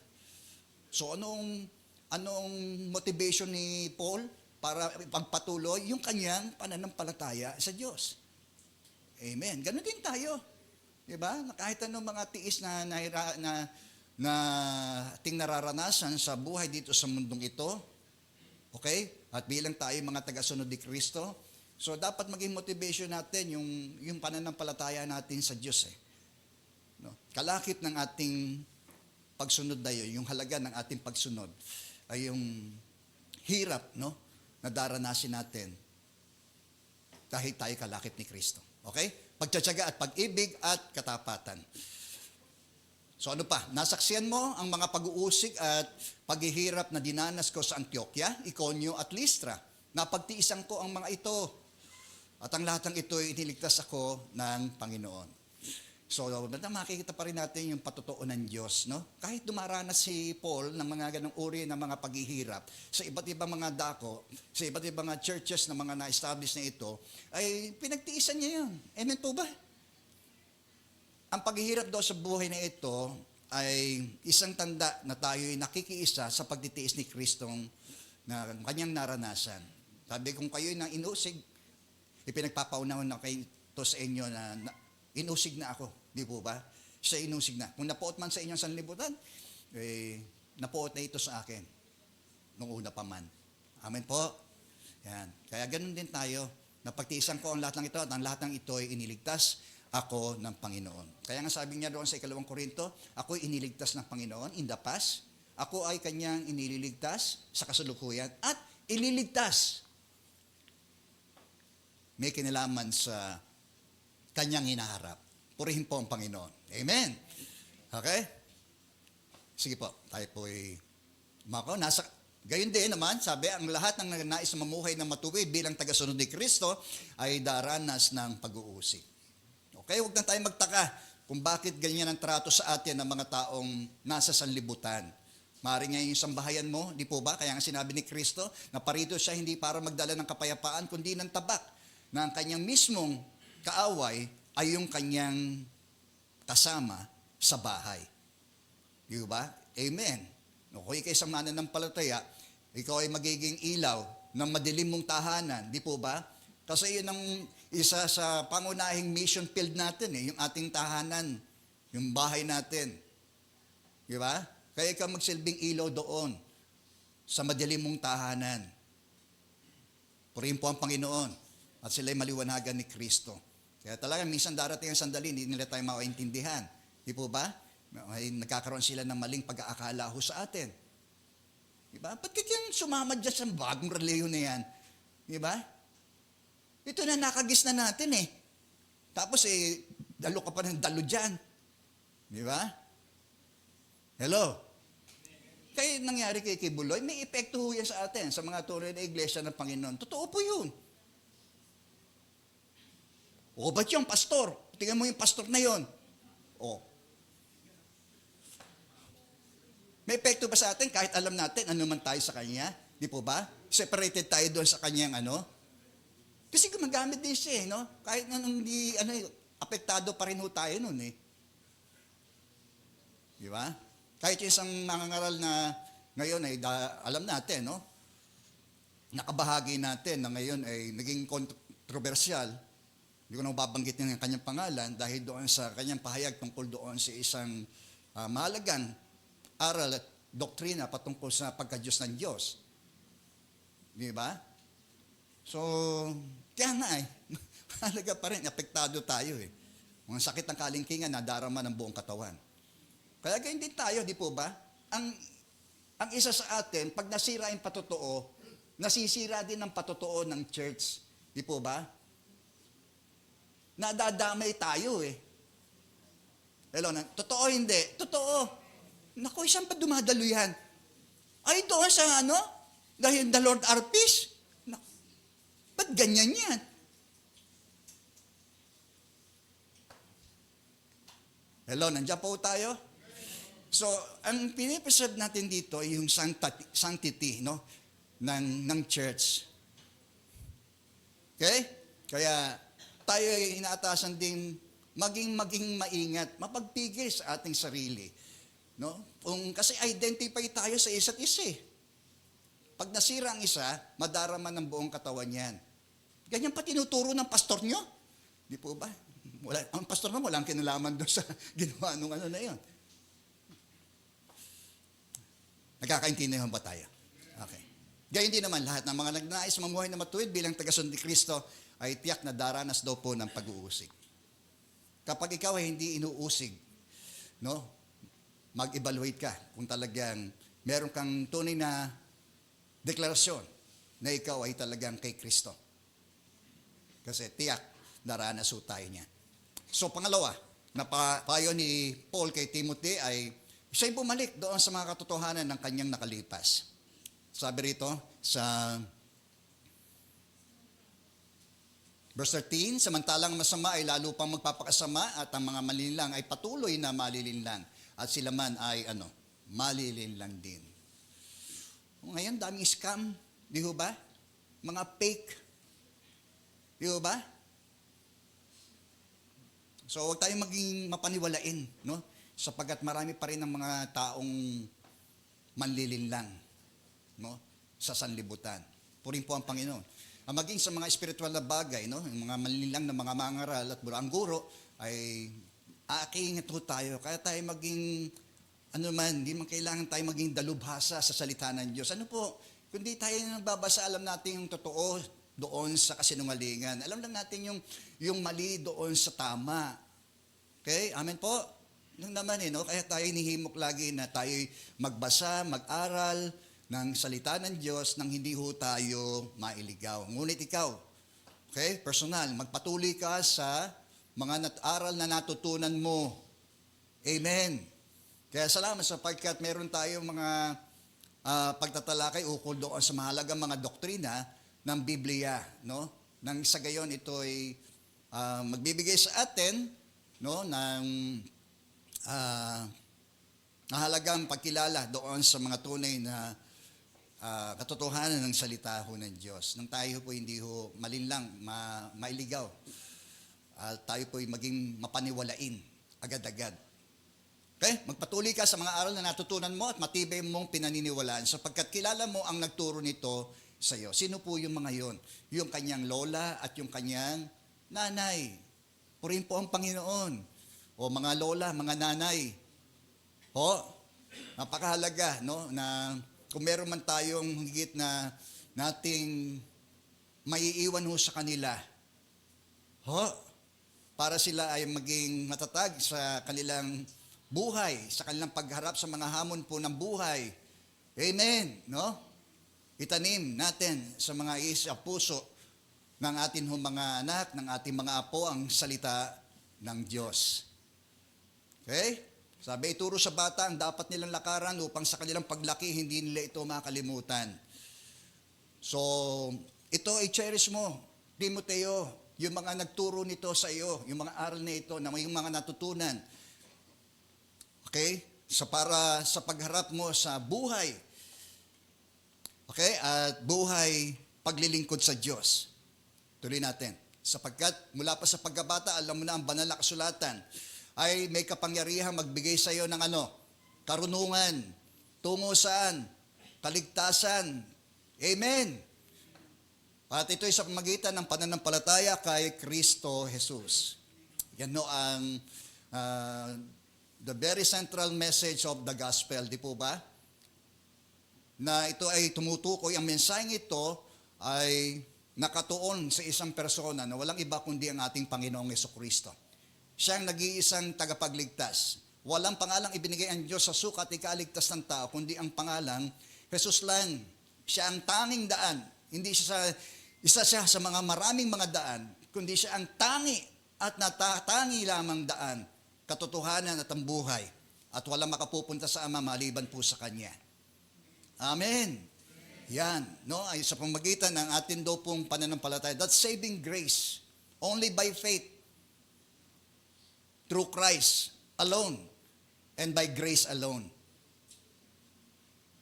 So anong motivation ni Paul para pagpatuloy? Yung kanyang pananampalataya sa Diyos. Amen. Ganun din tayo. Di ba? Kahit anong mga tiis na ating nararanasan sa buhay dito sa mundong ito, okay? At bilang tayo mga taga-sunod ni Kristo, so dapat maging motivation natin yung pananampalataya natin sa Diyos. No? Kalakip ng ating pagsunod na yun, yung halaga ng ating pagsunod, ay yung hirap, no, na daranasin natin dahil tayo kalakip ni Kristo. Okay? Pagtsatsaga at pag-ibig at katapatan. So ano pa? Nasaksihan mo ang mga pag-uusig at paghihirap na dinanas ko sa Antioquia, Iconio at Lystra. Napagtiisan ko ang mga ito. At ang lahat ng ito ay iniligtas ako ng Panginoon. So, makikita pa rin natin yung patotoo ng Diyos, no? Kahit dumaranas si Paul ng mga ganong uri ng mga paghihirap sa iba't ibang mga dako, sa iba't ibang mga churches na mga na-establish na ito, ay pinagtiisan niya yun. Amen po ba? Ang paghihirap daw sa buhay na ito ay isang tanda na tayo ay nakikiisa sa pagtitiis ni Kristong na kanyang naranasan. Sabi kung kayo nang inusig, ipinagpapaunawan na kayo to sa inyo na inusig na ako, di po ba? Siya inusig na. Kung napuot man sa inyong sanlibutan, napuot na ito sa akin nung una pa man. Amen po. Yan. Kaya ganun din tayo. Napagtiisan ko ang lahat ng ito at ang lahat ng ito ay iniligtas ako ng Panginoon. Kaya nga sabi niya doon sa 2 Korinto, ako ay iniligtas ng Panginoon in the past. Ako ay kanyang inililigtas sa kasalukuyan at ililigtas. May kinalaman sa kanyang hinaharap. Purihin po ang Panginoon. Amen. Okay? Sige po, tayo po ay gayon din naman, sabi, ang lahat ng nais na mamuhay ng matuwid bilang tagasunod ni Kristo ay daranas ng pag-uusig. Okay, huwag na tayo magtaka kung bakit ganyan ang trato sa atin ng mga taong nasa sanlibutan. Maaaring ngayon yung sambahayan mo, di po ba? Kaya nga sinabi ni Kristo na parito siya hindi para magdala ng kapayapaan, kundi ng tabak, na ang kanyang mismong kaaway ay yung kanyang kasama sa bahay. Di ba? Amen. Kung ikaw isang mananampalataya, ikaw ay magiging ilaw ng madilim mong tahanan. Di po ba? Kasi yun ang isa sa pangunahing mission field natin, yung ating tahanan, yung bahay natin. Di ba? Kaya ikaw magsilbing ilaw doon sa madilim mong tahanan. Purihin po ang Panginoon at sila'y maliwanagan ni Kristo. Kaya talaga, minsan darating ang sandali, hindi nila tayo maintindihan. Di po ba? Ay, nagkakaroon sila ng maling pag-aakala ho sa atin. Di ba? Ba't kaya sumama dyan sa bagong reliyon na yan? Di ba? Ito na nakagis na natin Tapos dalo ka pa ng dalo dyan. Di ba? Hello? Kaya nangyari kay Kibuloy, may epekto ho yan sa atin, sa mga tunay na iglesia ng Panginoon. Totoo po yun. O, ba't yung pastor? Tingnan mo yung pastor na yon. O. May epekto ba sa atin kahit alam natin ano man tayo sa kanya? Di po ba? Separated tayo doon sa kanyang Kasi gumagamit din siya no? Kahit hindi, apektado pa rin ho tayo nun Di ba? Kahit yung isang mangangaral na ngayon ay alam natin, no? Nakabahagi natin na ngayon ay naging kontrobersyal. Hindi ko na babanggit ng kanyang pangalan dahil doon sa kanyang pahayag tungkol doon sa isang mahalagang aral at doktrina patungkol sa pagka-Diyos ng Diyos. Di ba? So, kaya nga halaga pa rin, apektado tayo Mga sakit ng kalingkingan, nadarama ng buong katawan. Kaya ganyan din tayo, di po ba? Ang isa sa atin, pag nasira yung patotoo, nasisira din ang patotoo ng church. Di po ba? Nadadamay tayo Hello, totoo hindi? Totoo. Naku, saan pa dumadalo yan? Ay, doon sa dahil the Lord our peace. Ba't ganyan yan? Hello, nandiyan po tayo? So, ang pinipreserve natin dito ay yung sanctity ng church. Okay? Kaya tayo ay inaatasan din maging maingat, mapagpigil sa ating sarili. Kasi identify tayo sa isa't isa Pag nasira ang isa, madarama ng buong katawan yan. Ganyan pa tinuturo ng pastor nyo? Di po ba? Ang pastor na walang kinalaman doon sa ginawa nung na yun. Nagkakaintindihan ba tayo? Okay. Gayun din naman, lahat ng mga nagnais mamuhay na matuwid bilang taga-sunod ni Kristo ay tiyak na daranas daw po ng pag-uusig. Kapag ikaw ay hindi inuusig, mag-evaluate ka kung talagang meron kang tunay na deklarasyon na ikaw ay talagang kay Kristo. Kasi tiyak, daranas ho tayo niya. So pangalawa, na payo ni Paul kay Timothy ay siya'y bumalik doon sa mga katotohanan ng kanyang nakalipas. Sabi rito sa verse 13, samantalang masama ay lalo pang magpapakasama at ang mga malilinlang ay patuloy na malilinlang at sila man ay malilinlang din. Ngayon, daming scam, di ho ba? Mga fake, di ho ba? So, huwag tayong maging mapaniwalain, sapagkat marami pa rin ang mga taong manlilinlang, sa sanlibutan. Purin po ang Panginoon. Maging sa mga spiritual na bagay, yung mga manlilinlang na mga mangaral at ang guro, ay aakingat ho tayo. Kaya tayo maging hindi man kailangan tayo maging dalubhasa sa salita ng Diyos. Kundi tayo nagbabasa, alam natin yung totoo doon sa kasinungalingan. Alam lang natin yung mali doon sa tama. Okay? Amen po? Lang naman Kaya tayo nihimok lagi na tayo magbasa, mag-aral ng salita ng Diyos nang hindi ho tayo mailigaw. Ngunit ikaw, okay? Personal, magpatuloy ka sa mga aral na natutunan mo. Amen. Kaya salamat sapagkat meron tayong mga pagtatalakay ukol doon sa mahalagang mga doktrina ng Biblia, Nang sa gayon ito ay magbibigay sa atin, ng mahalagang pagkilala doon sa mga tunay na katotohanan ng salita ho ng Diyos. Nang tayo po hindi ho malinlang, mailigaw, tayo po ay maging mapaniwalain agad-agad. Okay? Magpatuloy ka sa mga aral na natutunan mo at matibay mong pinaniniwalaan sapagkat kilala mo ang nagturo nito sa iyo. Sino po yung mga yon? Yung kanyang lola at yung kanyang nanay. Purihin po ang Panginoon. O mga lola, mga nanay. Napakahalaga, na kung meron man tayong higit na nating maiiwan ho sa kanila, para sila ay maging matatag sa kanilang buhay, sa kanilang pagharap sa mga hamon po ng buhay. Amen, Itanim natin sa mga puso ng ating mga anak, ng ating mga apo ang salita ng Diyos. Okay? Sabi, ituro sa bata ang dapat nilang lakaran upang sa kanilang paglaki hindi nila ito makalimutan. So, ito ay cherish mo, Timoteo, yung mga nagturo nito sa iyo, yung mga aral na ito, yung mga natutunan. Okay? Para sa pagharap mo sa buhay. Okay? At buhay paglilingkod sa Diyos. Tuloy natin. Sapagkat mula pa sa pagkabata, alam mo na ang banal na kasulatan ay may kapangyarihan magbigay sa iyo ng karunungan, tungo saan? Kaligtasan. Amen. At ito ay sa pamagitan ng pananampalataya kay Kristo Jesus. Yan ang the very central message of the gospel, di po ba? Na ito ay tumutukoy, ang mensaheng ito ay nakatuon sa isang persona na walang iba kundi ang ating Panginoong Jesucristo. Siya ang nag-iisang tagapagligtas. Walang pangalang ibinigay ang Diyos sa sukat ikaligtas ng tao, kundi ang pangalang Jesus lang. Siya ang tanging daan. Hindi siya isa siya sa mga maraming mga daan, kundi siya ang tangi at natatangi lamang daan, katotohanan at ang buhay. At walang makapupunta sa Ama maliban po sa Kanya. Amen. Yan, no? Ay sa pamagitan ng atin daw pong pananampalataya. That's saving grace. Only by faith. Through Christ alone. And by grace alone.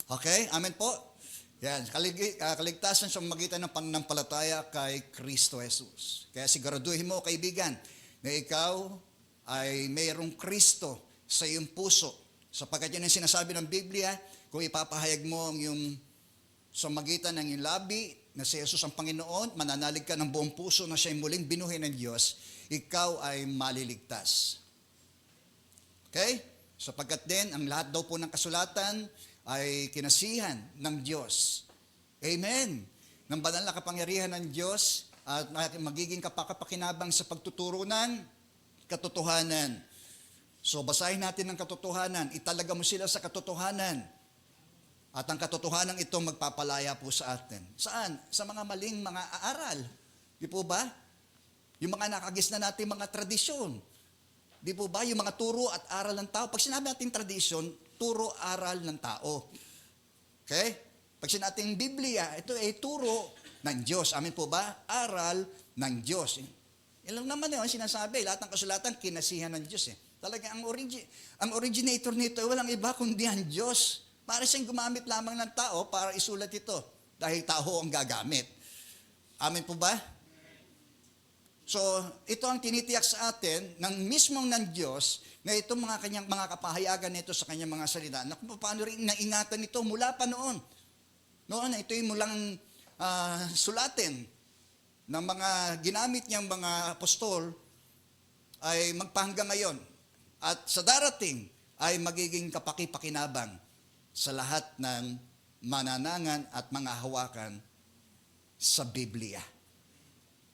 Okay? Amen po? Yan. Kaligtasan sa pamagitan ng pananampalataya kay Kristo Jesus. Kaya siguraduhin mo, kaibigan, na ikaw ay mayroong Kristo sa iyong puso. Sapagkat yan ang sinasabi ng Biblia, kung ipapahayag mo ang iyong sa magitan ng iyong labi na si Jesus ang Panginoon, mananalig ka ng buong puso na siya'y muling binuhay ng Diyos, ikaw ay maliligtas. Okay? Sapagkat din, ang lahat daw po ng kasulatan ay kinasihan ng Diyos. Amen. Ng banal na kapangyarihan ng Diyos at magiging kapakapakinabang sa pagtuturo ng katotohanan. So basahin natin ang katotohanan, italaga mo sila sa katotohanan. At ang katotohanan ito magpapalaya po sa atin. Saan? Sa mga maling mga aaral. Di po ba? Yung mga nakagis na natin mga tradisyon. Di po ba? Yung mga turo at aral ng tao. Pag sinabi natin tradisyon, turo, aral ng tao. Okay? Pag sinabi natin Biblia, ito ay turo ng Diyos. Amin po ba? Aral ng Diyos. Yan lang naman yun, sinasabi. Lahat ng kasulatan, kinasihan ng Diyos. Talaga, ang originator nito ay walang iba kundi ang Diyos. Para siyang gumamit lamang ng tao para isulat ito. Dahil tao ang gagamit. Amin po ba? So, ito ang tinitiyak sa atin ng mismong ng Diyos na itong mga kanyang mga kapahayagan nito sa kanyang mga salita. Na kung paano rin naingatan ito mula pa noon. Noon, ito yung mulang sulatin ng mga ginamit niyang mga apostol ay magpahanggang ngayon. At sa darating ay magiging kapaki-pakinabang sa lahat ng mananangan at mga hawakan sa Biblia.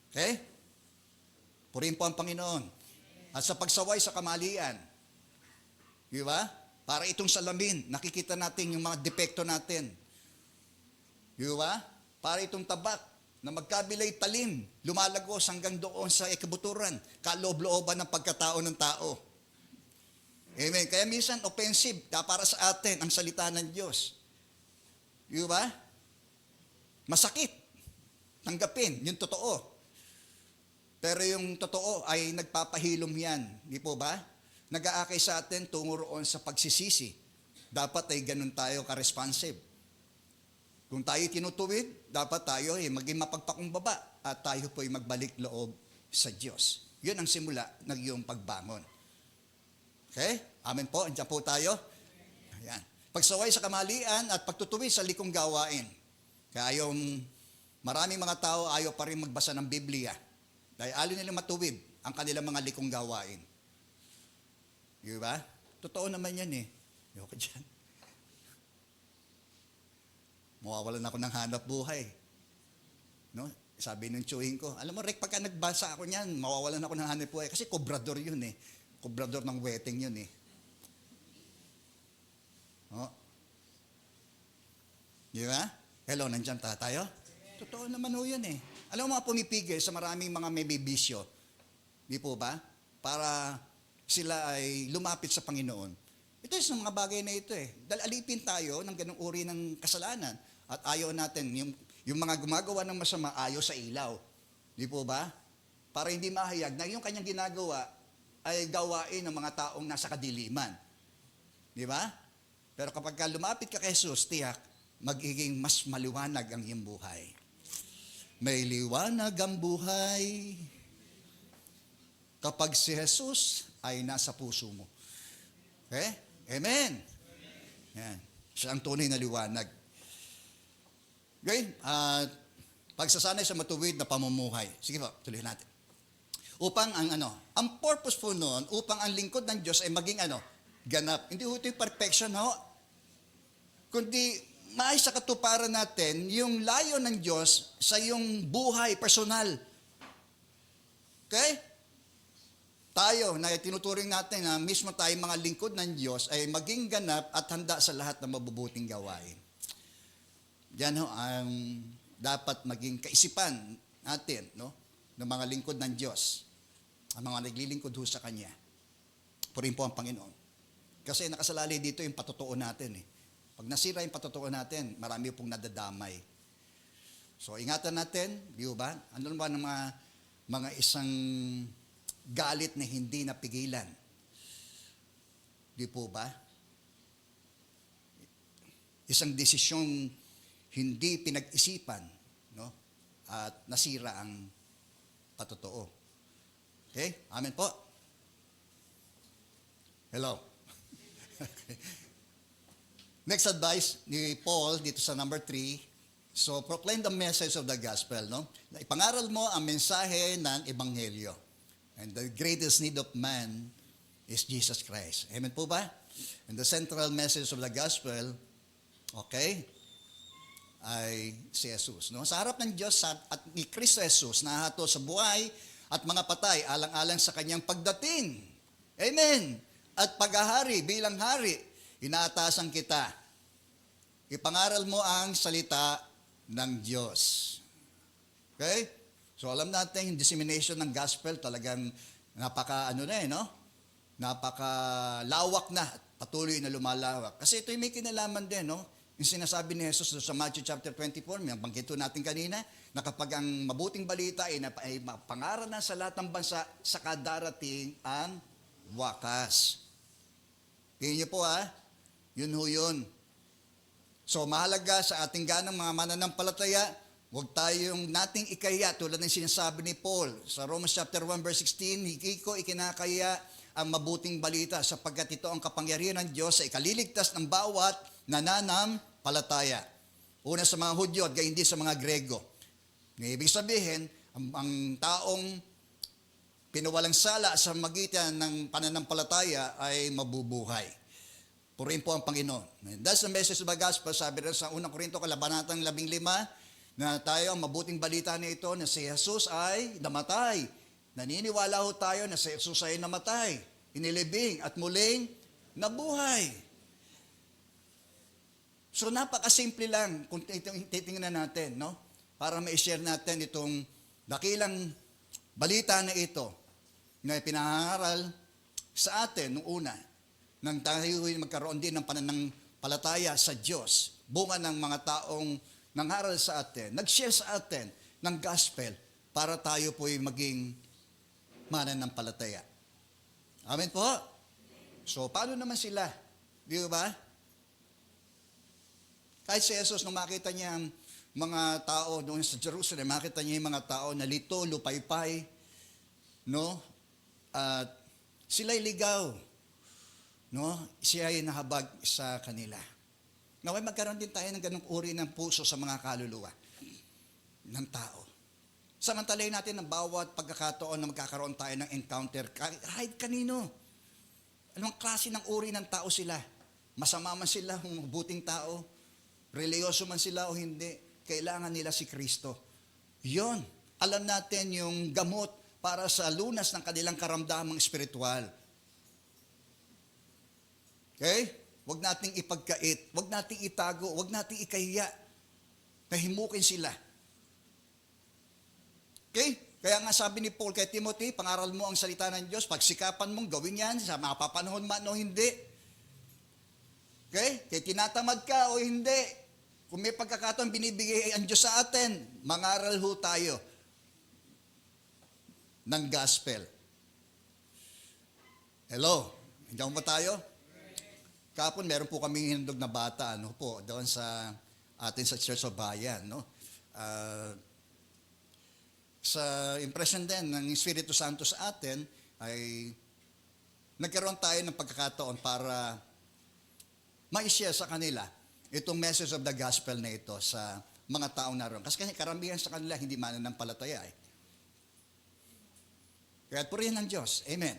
Okay? Purihin po ang Panginoon. At sa pagsaway sa kamalian, di ba? Para itong salamin, nakikita natin yung mga depekto natin. Di ba? Para itong tabak na magkabilay talim, lumalagos hanggang doon sa ikabuturan, kaloob-looban ng pagkatao ng tao. Amen. Kaya minsan offensive para sa atin ang salita ng Diyos. Di ba? Masakit. Tanggapin, yung totoo. Pero yung totoo ay nagpapahilom yan. Di po ba? Nag-aakay sa atin tungo roon sa pagsisisi. Dapat ay ganun tayo ka-responsive. Kung tayo tinutuwid, dapat tayo ay maging mapagpakumbaba at tayo po ay magbalik loob sa Diyos. Yun ang simula ng iyong pagbangon. Okay? Amen po. Andiyan po tayo. Ayan. Pagsaway sa kamalian at pagtutuwid sa likong gawain. Kaya yung maraming mga tao ayaw pa rin magbasa ng Biblia. Dahil alin nila matuwid ang kanilang mga likong gawain. Di ba? Totoo naman yan eh. Ayoko dyan. Mawawalan ako ng hanap buhay. No? Sabi ng tsuhin ko, alam mo Rick, pagka nagbasa ako niyan, mawawalan ako ng hanap buhay. Kasi kobrador yun eh. Kobrador ng wedding yun eh. Oh. Di ba? Hello, nandyan tayo? Totoo naman ho yun eh. Alam mo mga pumipigil sa maraming mga may bisyo. Di po ba? Para sila ay lumapit sa Panginoon. Ito yung mga bagay na ito eh. Dahil alipin tayo ng ganung uri ng kasalanan. At ayaw natin, yung mga gumagawa ng masama, ayaw sa ilaw. Di po ba? Para hindi mahayag na yung kanyang ginagawa ay gawain ng mga taong nasa kadiliman. Di ba? Pero kapag lumapit ka kay Jesus, tiyak, magiging mas maliwanag ang iyong buhay. May liwanag ang buhay kapag si Jesus ay nasa puso mo. Okay? Amen. Yan. Siya ang tunay na liwanag. Okay? Pagsasanay sa matuwid na pamumuhay. Sige po, tuloy natin. Upang ang purpose po noon, upang ang lingkod ng Diyos ay maging ganap. Hindi ho ito yung perfection, ho. Kundi maayos sa katuparan natin yung layo ng Diyos sa iyong buhay, personal. Okay? Tayo na tinuturing natin na mismo tayo mga lingkod ng Diyos ay maging ganap at handa sa lahat ng mabubuting gawain. Yan ho ang dapat maging kaisipan natin, no? Ng mga lingkod ng Diyos. Ang mga naglilingkod ho sa Kanya. Purihin po ang Panginoon. Kasi nakasalalay dito yung patutuo natin eh. Pag nasira yung patutuo natin, marami pong nadadamay. So ingatan natin, di ba? Ano ba ng mga isang galit na hindi napigilan? Di po ba? Isang desisyong hindi pinag-isipan, no? At nasira ang patutuo. Okay? Amen po. Hello. Next advice ni Paul dito sa number 3. So, proclaim the message of the gospel, no? Ipangaral mo ang mensahe ng ebanghelyo. And the greatest need of man is Jesus Christ. Amen po ba? And the central message of the gospel, okay, ay si Jesus, no? Sa harap ng Diyos at ni Kristo Jesus, nahato sa buhay at mga patay, alang-alang sa kanyang pagdating. Amen. At paghahari bilang hari, inaatasan kita. Ipangaral mo ang salita ng Diyos. Okay? So alam natin, yung dissemination ng gospel talagang napaka lawak na, patuloy na lumalawak. Kasi ito yung may kinalaman din, no? Yung sinasabi ni Jesus sa Matthew chapter 24, may banggito natin kanina, na kapag ang mabuting balita ay pangaral na sa lahat ng bansa, saka darating ang wakas. Tingnan niyo po yun ho yun. So mahalaga sa ating ganang mga mananampalataya, huwag tayong nating ikaya tulad ng sinasabi ni Paul sa Romans chapter 1 verse 16, higit ko ikinakaya ang mabuting balita sapagkat ito ang kapangyarihan ng Diyos sa ikaliligtas ng bawat nananampalataya. Una sa mga Hudyo at gayon din sa mga Grego. Ibig sabihin, ang taong pinawalang sala sa magitan ng pananampalataya ay mabubuhay. Purihin po ang Panginoon. And that's the message of the gospel. Sabi rin sa 1 Korinto, kalabanatang 15, na tayo, ang mabuting balita na ito, na si Jesus ay namatay. Naniniwala ho tayo na si Jesus ay namatay, inilibing at muling nabuhay. So napakasimple lang kung titingnan natin, no? Para ma-share natin itong dakilang balita na ito na pinangaral sa atin noong una, nang tayo magkaroon din ng pananampalataya sa Diyos, bunga ng mga taong nangaral sa atin, nag-share sa atin ng gospel para tayo po'y maging mananampalataya. Amen po? So, paano naman sila? Di ba? Kahit si Jesus, nung makita niya ang mga tao doon sa Jerusalem, makita niya yung mga tao na lito, lupaypay, no? At sila'y ligaw. No? Siya ay nahabag sa kanila. Naway magkaroon din tayo ng ganung uri ng puso sa mga kaluluwa ng tao. Samantalahin natin ang bawat pagkakataon na magkakaroon tayo ng encounter, kahit kanino. Anong klase ng uri ng tao sila? Masama man sila, buting tao, reliyoso man sila o hindi, kailangan nila si Kristo. Yon, alam natin yung gamot para sa lunas ng kanilang karamdamang espiritual. Okay? Huwag nating ipagkait, huwag nating itago, huwag nating ikahiya. Nahimukin sila. Okay? Kaya nga sabi ni Paul kay Timothy, pangaral mo ang salita ng Diyos, pagsikapan mong gawin yan, sa mapapanahon man o hindi. Okay? Kaya tinatamad ka o hindi. Kung may pagkakataon binibigay ang Diyos sa atin, mangaral ho tayo ng gospel. Hello? Nandiyan ba tayo? Kapon, meron po kaming hinandog na bata, doon sa atin sa Church of Bayan, no? Sa impression din ng Espiritu Santo sa atin, ay nagkaroon tayo ng pagkakataon para ma-share sa kanila itong message of the gospel na ito sa mga taong naroon. Kasi karamihan sa kanila hindi mananampalataya eh. Kaya purihin ng Diyos. Amen.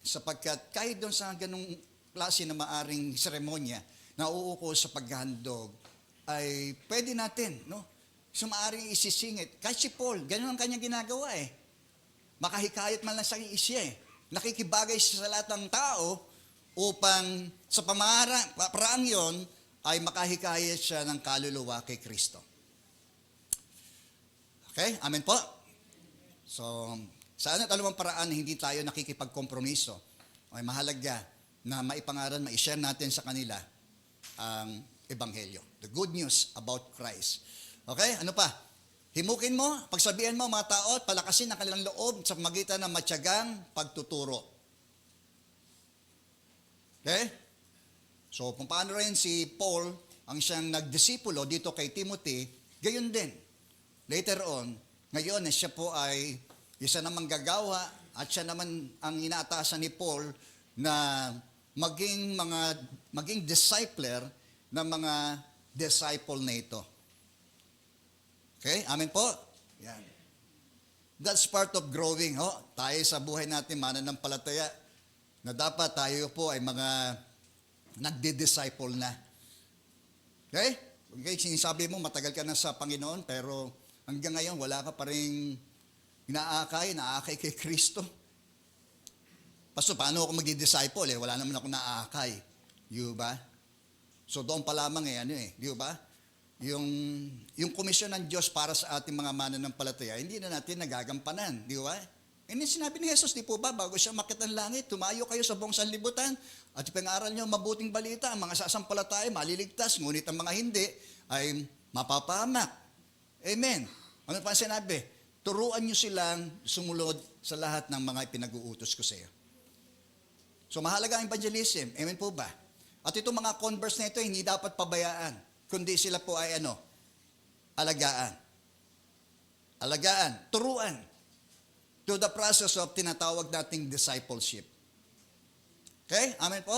sapagkat kahit doon sa ganung klase na maaring seremonya na uukol sa paghahandog, ay pwede natin, no? So maaring isisingit. Kahit si Paul, ganun ang kanyang ginagawa eh. Makahikayat man lang sa isya eh. Nakikibagay siya sa lahat ng tao upang sa paraan yon ay makahikayat siya ng kaluluwa kay Kristo. Okay? Amen po? So, sa ano't anumang paraan hindi tayo nakikipagkompromiso, ay mahalaga na maipangaral, ma-share natin sa kanila ang Ebanghelyo. The good news about Christ. Okay? Ano pa? Himukin mo, pagsabihan mo mga tao at palakasin ang kanilang loob sa magitan ng matyagang pagtuturo. Okay? So, kung paano rin si Paul ang siyang nagdisipulo dito kay Timothy, gayon din. Later on, ngayon siya po ay isa namang gagawa at siya naman ang inaatasan ni Paul na maging discipler ng mga disciple na ito. Okay? Amen po? Yan. That's part of growing. Tayo sa buhay natin, mananampalataya, na dapat tayo po ay mga nagdi-disciple na. Okay? Okay, sinasabi mo, matagal ka na sa Panginoon, pero hanggang ngayon, wala ka pa rin naakay kay Kristo. Pastor, paano ako magdi-disciple? Wala naman ako naakay. Di ba? So doon pa lamang di ba? Yung komisyon ng Diyos para sa ating mga mananampalataya, hindi na natin nagagampanan, di ba? And sinabi ni Jesus, di po ba, bago siya makita ng langit, tumayo kayo sa buong sanlibutan at ipang-aral nyo mabuting balita, ang mga sasampalataya maliligtas, ngunit ang mga hindi ay mapapahamak. Amen. Ano pa sinabi? Turuan nyo silang sumunod sa lahat ng mga ipinag-uutos ko sa iyo. So mahalaga ang evangelism. Amen po ba? At itong mga converts na ito, hindi dapat pabayaan, kundi sila po ay alagaan. Alagaan, turuan. To the process of tinatawag nating discipleship. Okay? Amen po?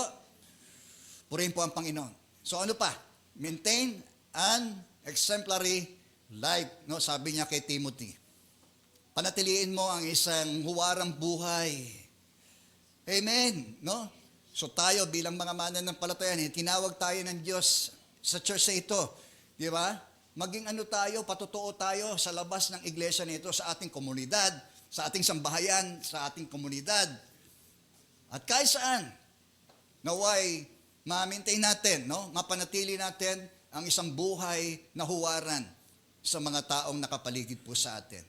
Purihin po ang Panginoon. So ano pa? Maintain an exemplary life. No? Sabi niya kay Timothy. Panatiliin mo ang isang huwarang buhay. Amen. No? So tayo bilang mga mananampalataya, tinawag tayo ng Diyos sa church na ito. Di ba? Maging tayo, patotoo tayo sa labas ng iglesia nito, sa ating komunidad, sa ating sambahayan, sa ating komunidad. At kahit saan, naway, ma-maintain natin, no? Mapanatili natin ang isang buhay na huwaran sa mga taong nakapaligid po sa atin.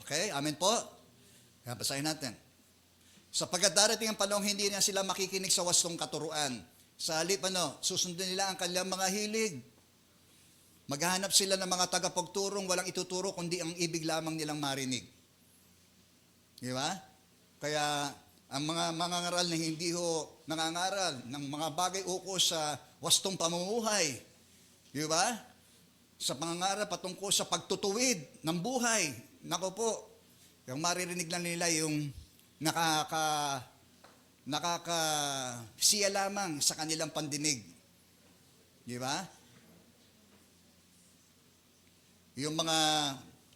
Okay? Amen po? Kaya basahin natin. Sapagkat darating ang panahon, hindi na sila makikinig sa wastong katuruan. Sa halip, susundin nila ang kanilang mga hilig. Maghahanap sila ng mga tagapagturong walang ituturo, kundi ang ibig lamang nilang marinig. Di ba? Kaya, ang mga mangangaral na hindi ho nangangaral ng mga bagay uko sa wastong pamumuhay. Di ba? Sa pangangaral patungkol sa pagtutuwid ng buhay. Nako po, yung maririnig lang nila yung nakakasiya lamang sa kanilang pandinig. Di ba? Yung mga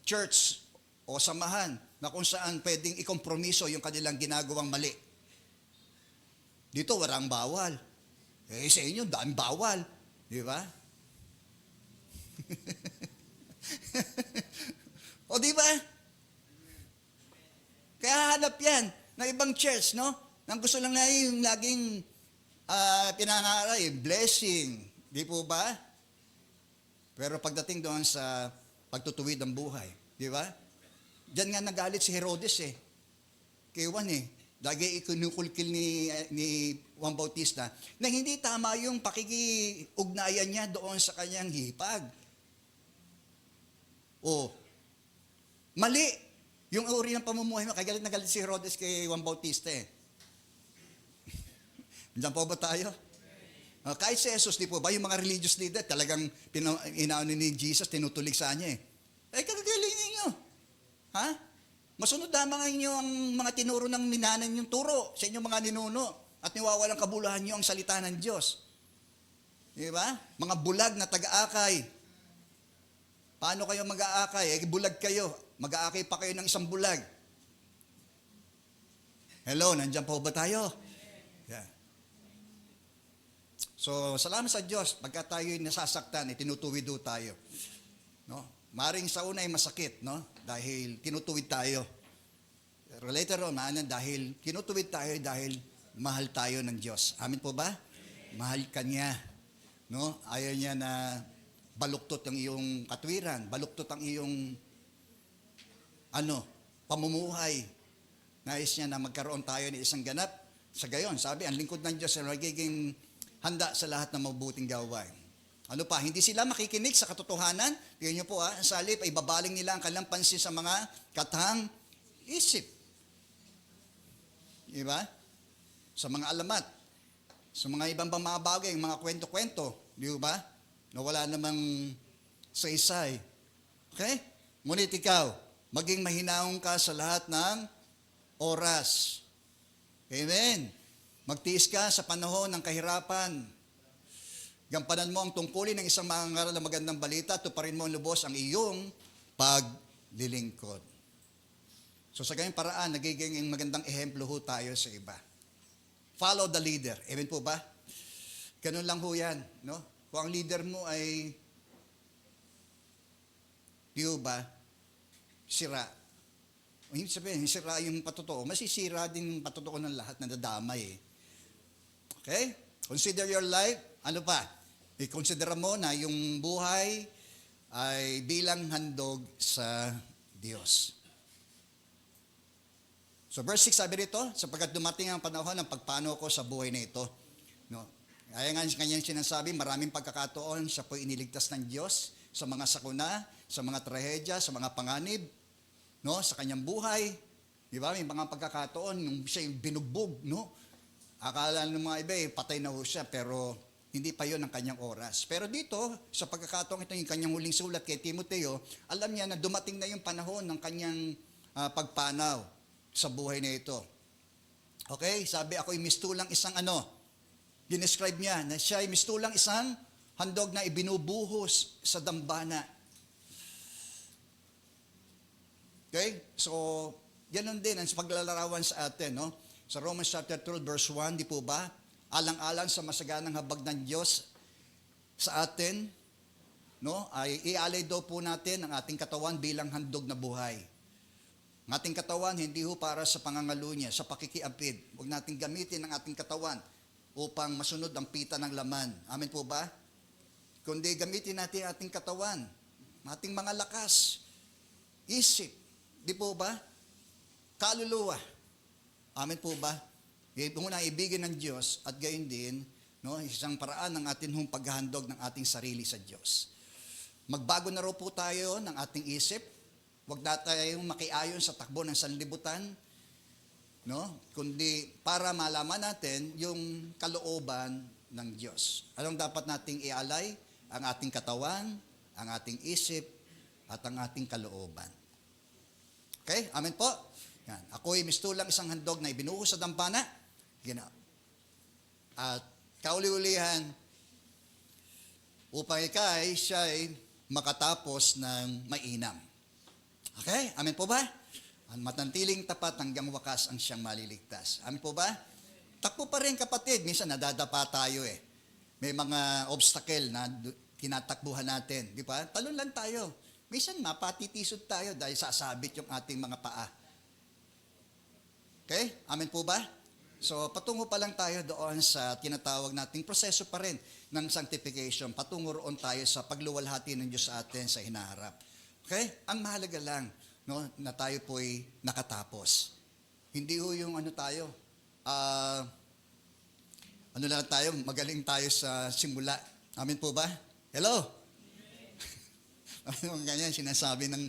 church o samahan na kung saan pwedeng ikompromiso yung kanilang ginagawang mali. Dito walang bawal. Sa inyo, daming bawal. Di ba? O di ba? Kaya hanap yan ng ibang church, no? Nang gusto lang na yung laging pinangaral, blessing. Di po ba? Pero pagdating doon sa pagtutuwid ng buhay, di ba? Diyan nga nagalit si Herodes kay Juan Lagi ikinukulkil ni Juan Bautista na hindi tama yung pakikiugnayan niya doon sa kanyang hipag. Mali yung uri ng pamumuhay mo. Kaya galit na galit si Herodes kay Juan Bautista Diyan po ba tayo? Kahit si Jesus, di po ba, yung mga religious leader, talagang inaano ni Jesus, tinutulig sa kanya kagagalin ninyo. Ha? Masunod lamang inyo ang mga tinuro ng ninanan yung turo sa inyong mga ninuno at niwawalang kabuluhan nyo ang salita ng Diyos. Di ba? Mga bulag na taga-akay. Paano kayo mag-aakay? Bulag kayo. Mag-aakay pa kayo ng isang bulag. Hello, nandiyan po ba tayo? Yeah. So, salamat sa Diyos. Pagka tayo'y nasasaktan, tinutuwid ho tayo. No? Maring sa una ay masakit, no? Dahil tinutuwid tayo. Pero later on, dahil tinutuwid tayo dahil mahal tayo ng Diyos. Amin po ba? Mahal ka niya. No? Ayaw niya na baluktot ang iyong katwiran, baluktot ang iyong pamumuhay. Nais niya na magkaroon tayo ng isang ganap. Sa gayon, sabi, ang lingkod ng Diyos ay magiging handa sa lahat ng mabuting gawain. Ano pa, hindi sila makikinig sa katotohanan. Tingnan niyo po, sa halip ay babaling nila ang kanilang pansin sa mga katang isip. Diba? Sa mga alamat. Sa mga ibang mga bagay, mga kwento-kwento. Di ba? Na wala namang saysay. Okay? Ngunit ikaw, maging mahinaong ka sa lahat ng oras. Amen. Magtiis ka sa panahon ng kahirapan. Gampanan mo ang tungkulin ng isang mangangaral na magandang balita, tuparin mo ang lubos ang iyong paglilingkod. So sa ganyang paraan, nagiging magandang ehemplo ho tayo sa iba. Follow the leader. Amen po ba? Ganun lang ho yan. No? Kung ang leader mo ay, di ba, sira. Hindi sabihin, sira yung patotoo. Masisira din yung patotoo ng lahat na nadamay. Okay? Consider your life. Ano pa? I-consider mo na yung buhay ay bilang handog sa Diyos. So verse 6 sabi rito, sapagkat dumating ang panahon ng pagpano ko sa buhay na ito. No? Kaya nga kanyang sinasabi, maraming pagkakataon siya po iniligtas ng Diyos sa mga sakuna, sa mga trahedya, sa mga panganib, no? Sa kanyang buhay. Di ba? May mga pagkakataon, nung siya yung binugbog, no? Akala ng mga iba, patay na ho siya, pero hindi pa yon ang kanyang oras. Pero dito, sa pagkakataon ito, yung kanyang huling sulat kay Timoteo, alam niya na dumating na yung panahon ng kanyang pagpanaw sa buhay na ito. Okay? Sabi, ako'y mistulang isang dinescribe niya na siya ay mistulang isang handog na ibinubuhos sa dambana. Okay? So, ganun din ang paglalarawan sa atin, no? Sa Romans chapter 12 verse 1, di po ba? Alang-alang sa masaganang habag ng Diyos sa atin, no? Ay ialay daw po natin ang ating katawan bilang handog na buhay. Ang ating katawan hindi ho para sa pangangalunya, sa pakikiapid. Huwag nating gamitin ang ating katawan upang masunod ang pita ng laman. Amen po ba? Kundi gamitin natin ang ating katawan, ating mga lakas, isip, di po ba? Kaluluwa. Amen po ba? Muna ibigin ng Diyos at gayon din, no, isang paraan ng ating paghahandog ng ating sarili sa Diyos. Magbago na raw po tayo ng ating isip. Huwag na tayong makiayon sa takbo ng sanlibutan, no? Kundi para malaman natin yung kalooban ng Diyos. Anong dapat nating ialay? Ang ating katawan, ang ating isip, at ang ating kalooban. Okay? Amen po? Yan. Ako'y mistulang isang handog na ibinuhos sa dampana. At kauli-ulihan, upang siya'y makatapos ng mainam. Okay? Amen po ba? Ang matantiling tapat hanggang wakas ang siyang maliligtas. Amen po ba? Takbo pa rin kapatid. Minsan nadadapa tayo eh. May mga obstacle na tinatakbuhan natin. Di ba? Talon lang tayo. Minsan mapatitisod tayo dahil sasabit yung ating mga paa. Okay? Amen po ba? So, patungo pa lang tayo doon sa tinatawag nating proseso pa rin ng sanctification. Patungo roon tayo sa pagluwalhati ng Diyos sa atin sa hinaharap. Okay? Ang mahalaga lang, no, na tayo po'y nakatapos. Hindi ho yung tayo, lang tayo, magaling tayo sa simula. Amen po ba? Hello? Ganyan, sinasabi ng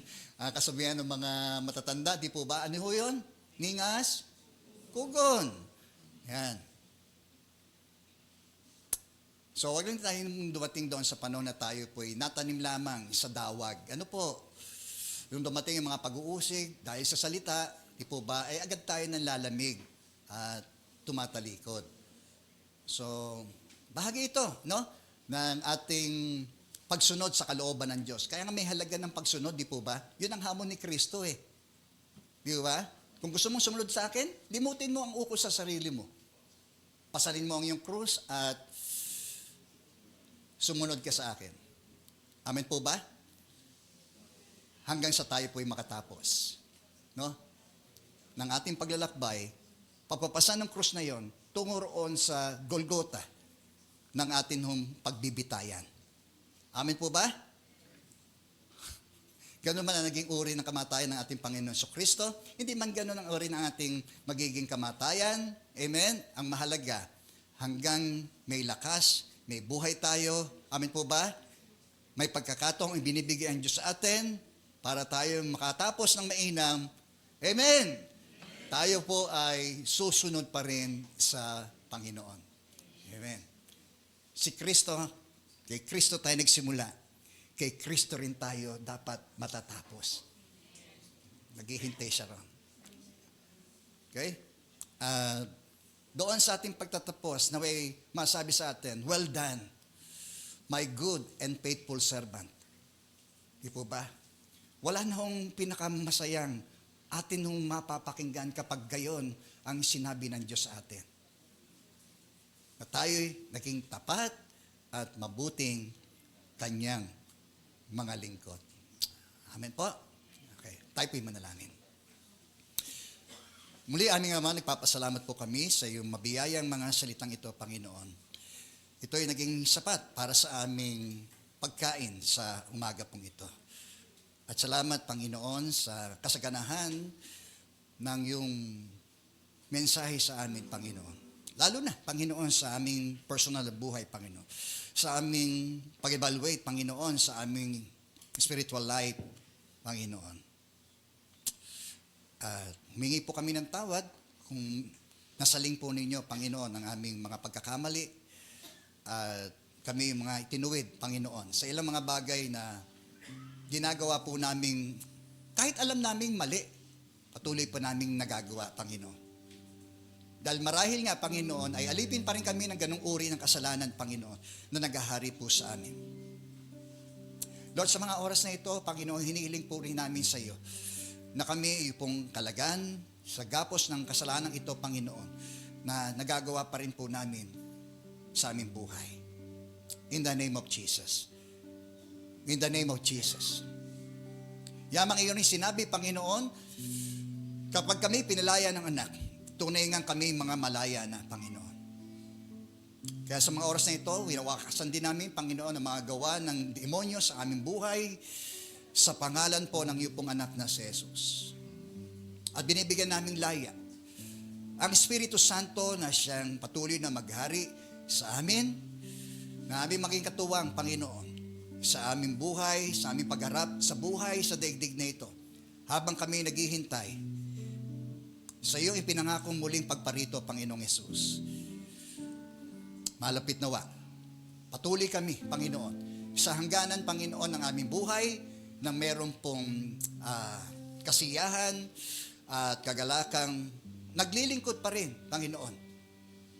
kasabihan ng mga matatanda, di po ba? Ano ho yun? Ningas, kugon. Yan. So, wag lang tayong dumating doon sa panahon na tayo po'y natanim lamang sa dawag. Ano po? Yung dumating yung mga pag-uusig, dahil sa salita, di po ba, ay agad tayo ng lalamig at tumatalikod. So, bahagi ito, no? Ng ating pagsunod sa kalooban ng Diyos. Kaya nga may halaga ng pagsunod, di po ba? Yun ang hamon ni Kristo eh. Di ba? Kung gusto mong sumunod sa akin, limutin mo ang ukol sa sarili mo. Pasalin mo ang iyong krus at sumunod ka sa akin. Amen po ba? Hanggang sa tayo po'y makatapos. No? Ng ating paglalakbay, pagpapasan ng krus na yon, tungo roon sa Golgota ng ating pagbibitayan. Amen po ba? Ganun man ang naging uri ng kamatayan ng ating Panginoon Kristo. Hindi man ganun ang uri ng ating magiging kamatayan. Amen? Ang mahalaga, hanggang may lakas, may buhay tayo. Amen po ba? May pagkakataong ibinibigay ang Diyos sa atin para tayo makatapos ng mainam. Amen! Tayo po ay susunod pa rin sa Panginoon. Amen. Si Kristo, kay Kristo tayo nagsimula. Kay Kristo rin tayo dapat matatapos. Naghihintay siya ron. Okay? Doon sa ating pagtatapos, naway masabi sa atin, well done, my good and faithful servant. Di po ba? Wala na hong pinakamasayang atin hong mapapakinggan kapag gayon ang sinabi ng Diyos sa atin. Na tayo'y naging tapat at mabuting kanyang mga lingkod. Amen po? Okay, tayo po'y manalangin. Muli, aming Ama, nagpapasalamat po kami sa iyong mabiyayang mga salitang ito, Panginoon. Ito ay naging sapat para sa aming pagkain sa umaga pong ito. At salamat, Panginoon, sa kasaganahan ng iyong mensahe sa amin, Panginoon. Lalo na, Panginoon, sa aming personal na buhay, Panginoon. Sa aming pag-evaluate, Panginoon, sa aming spiritual life, Panginoon. Humingi po kami ng tawad kung nasaling po ninyo, Panginoon, ang aming mga pagkakamali at kami yung mga itinuwid, Panginoon, sa ilang mga bagay na ginagawa po namin, kahit alam naming mali, patuloy po naming nagagawa, Panginoon. Dahil marahil nga, Panginoon, ay alipin pa rin kami ng ganung uri ng kasalanan, Panginoon, na naghahari po sa amin. Lord, sa mga oras na ito, Panginoon, hinihiling po rin namin sa iyo na kami pong kalagan sa gapos ng kasalanan ito, Panginoon, na nagagawa pa rin po namin sa aming buhay. In the name of Jesus. In the name of Jesus. Yamang iyon yung sinabi, Panginoon, kapag kami pinalaya ng anak, tunay nga kami mga malaya na, Panginoon. Kaya sa mga oras na ito, winawakasan din namin, Panginoon, ang mga gawa ng demonyo sa aming buhay, sa pangalan po ng iyong pong anak na si Jesus. At binibigyan naming laya ang Espiritu Santo na siyang patuloy na maghari sa amin, na aming maging katuwang, Panginoon, sa aming buhay, sa aming pagharap, sa buhay, sa daigdig na ito. Habang kami naghihintay sa iyong ipinangakong muling pagparito, Panginoong Yesus. Malapit nawa. Patuloy kami, Panginoon, sa hangganan, Panginoon, ng aming buhay, na meron pong kasiyahan at kagalakang naglilingkod pa rin, Panginoon,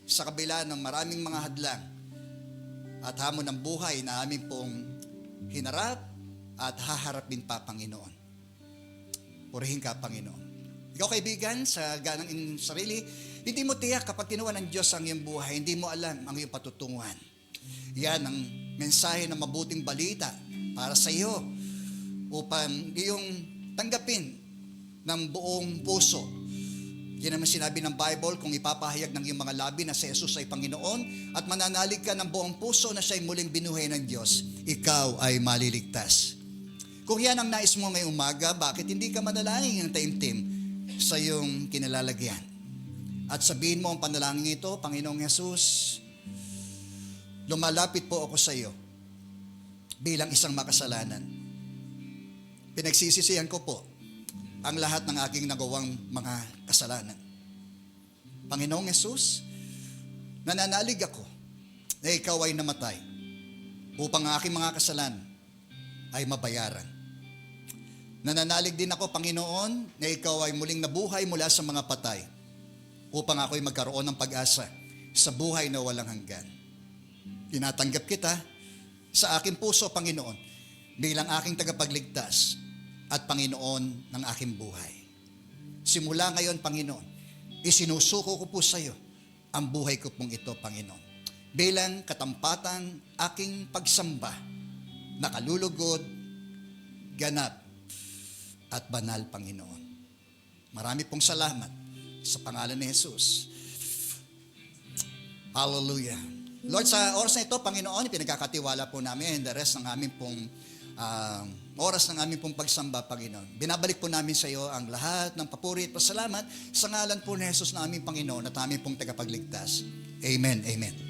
sa kabila ng maraming mga hadlang at hamon ng buhay na aming pong hinarap at haharapin pa, Panginoon. Purihin ka, Panginoon. Ikaw, kaibigan, sa ganang iyong sarili, hindi mo tiyak kapag tinuwan ng Diyos ang iyong buhay, hindi mo alam ang iyong patutunguhan. Yan ang mensahe ng mabuting balita para sa iyo upang iyong tanggapin ng buong puso. Yan naman sinabi ng Bible, kung ipapahayag ng iyong mga labi na si Jesus ay Panginoon at mananalig ka ng buong puso na siya'y muling binuhay ng Diyos, ikaw ay maliligtas. Kung yan ang nais mo ngayong umaga, bakit hindi ka manalangin ng taimtim sa iyong kinalalagyan? At sabihin mo ang panalangin ito, Panginoong Jesus, lumalapit po ako sa iyo bilang isang makasalanan. Pinagsisisihan ko po ang lahat ng aking nagawang mga kasalanan. Panginoong Jesus, nananalig ako na ikaw ay namatay upang ang aking mga kasalanan ay mabayaran. Nananalig din ako, Panginoon, na ikaw ay muling nabuhay mula sa mga patay upang ako'y magkaroon ng pag-asa sa buhay na walang hanggan. Tinatanggap kita sa aking puso, Panginoon, bilang aking tagapagligtas at Panginoon ng aking buhay. simula ngayon, Panginoon, isinusuko ko po sa iyo ang buhay ko pong ito, Panginoon. Bilang katampatang aking pagsamba, nakalulugod, ganap, at banal, Panginoon. Marami pong salamat sa pangalan ni Jesus. Hallelujah. Lord, sa oras na ito, Panginoon, pinagkakatiwala po namin the rest ng aming pong oras ng aming pong pagsamba, Panginoon. Binabalik po namin sa iyo ang lahat ng papuri at pasalamat sa ngalan po ni Jesus na aming Panginoon at aming pong tagapagligtas. Amen. Amen.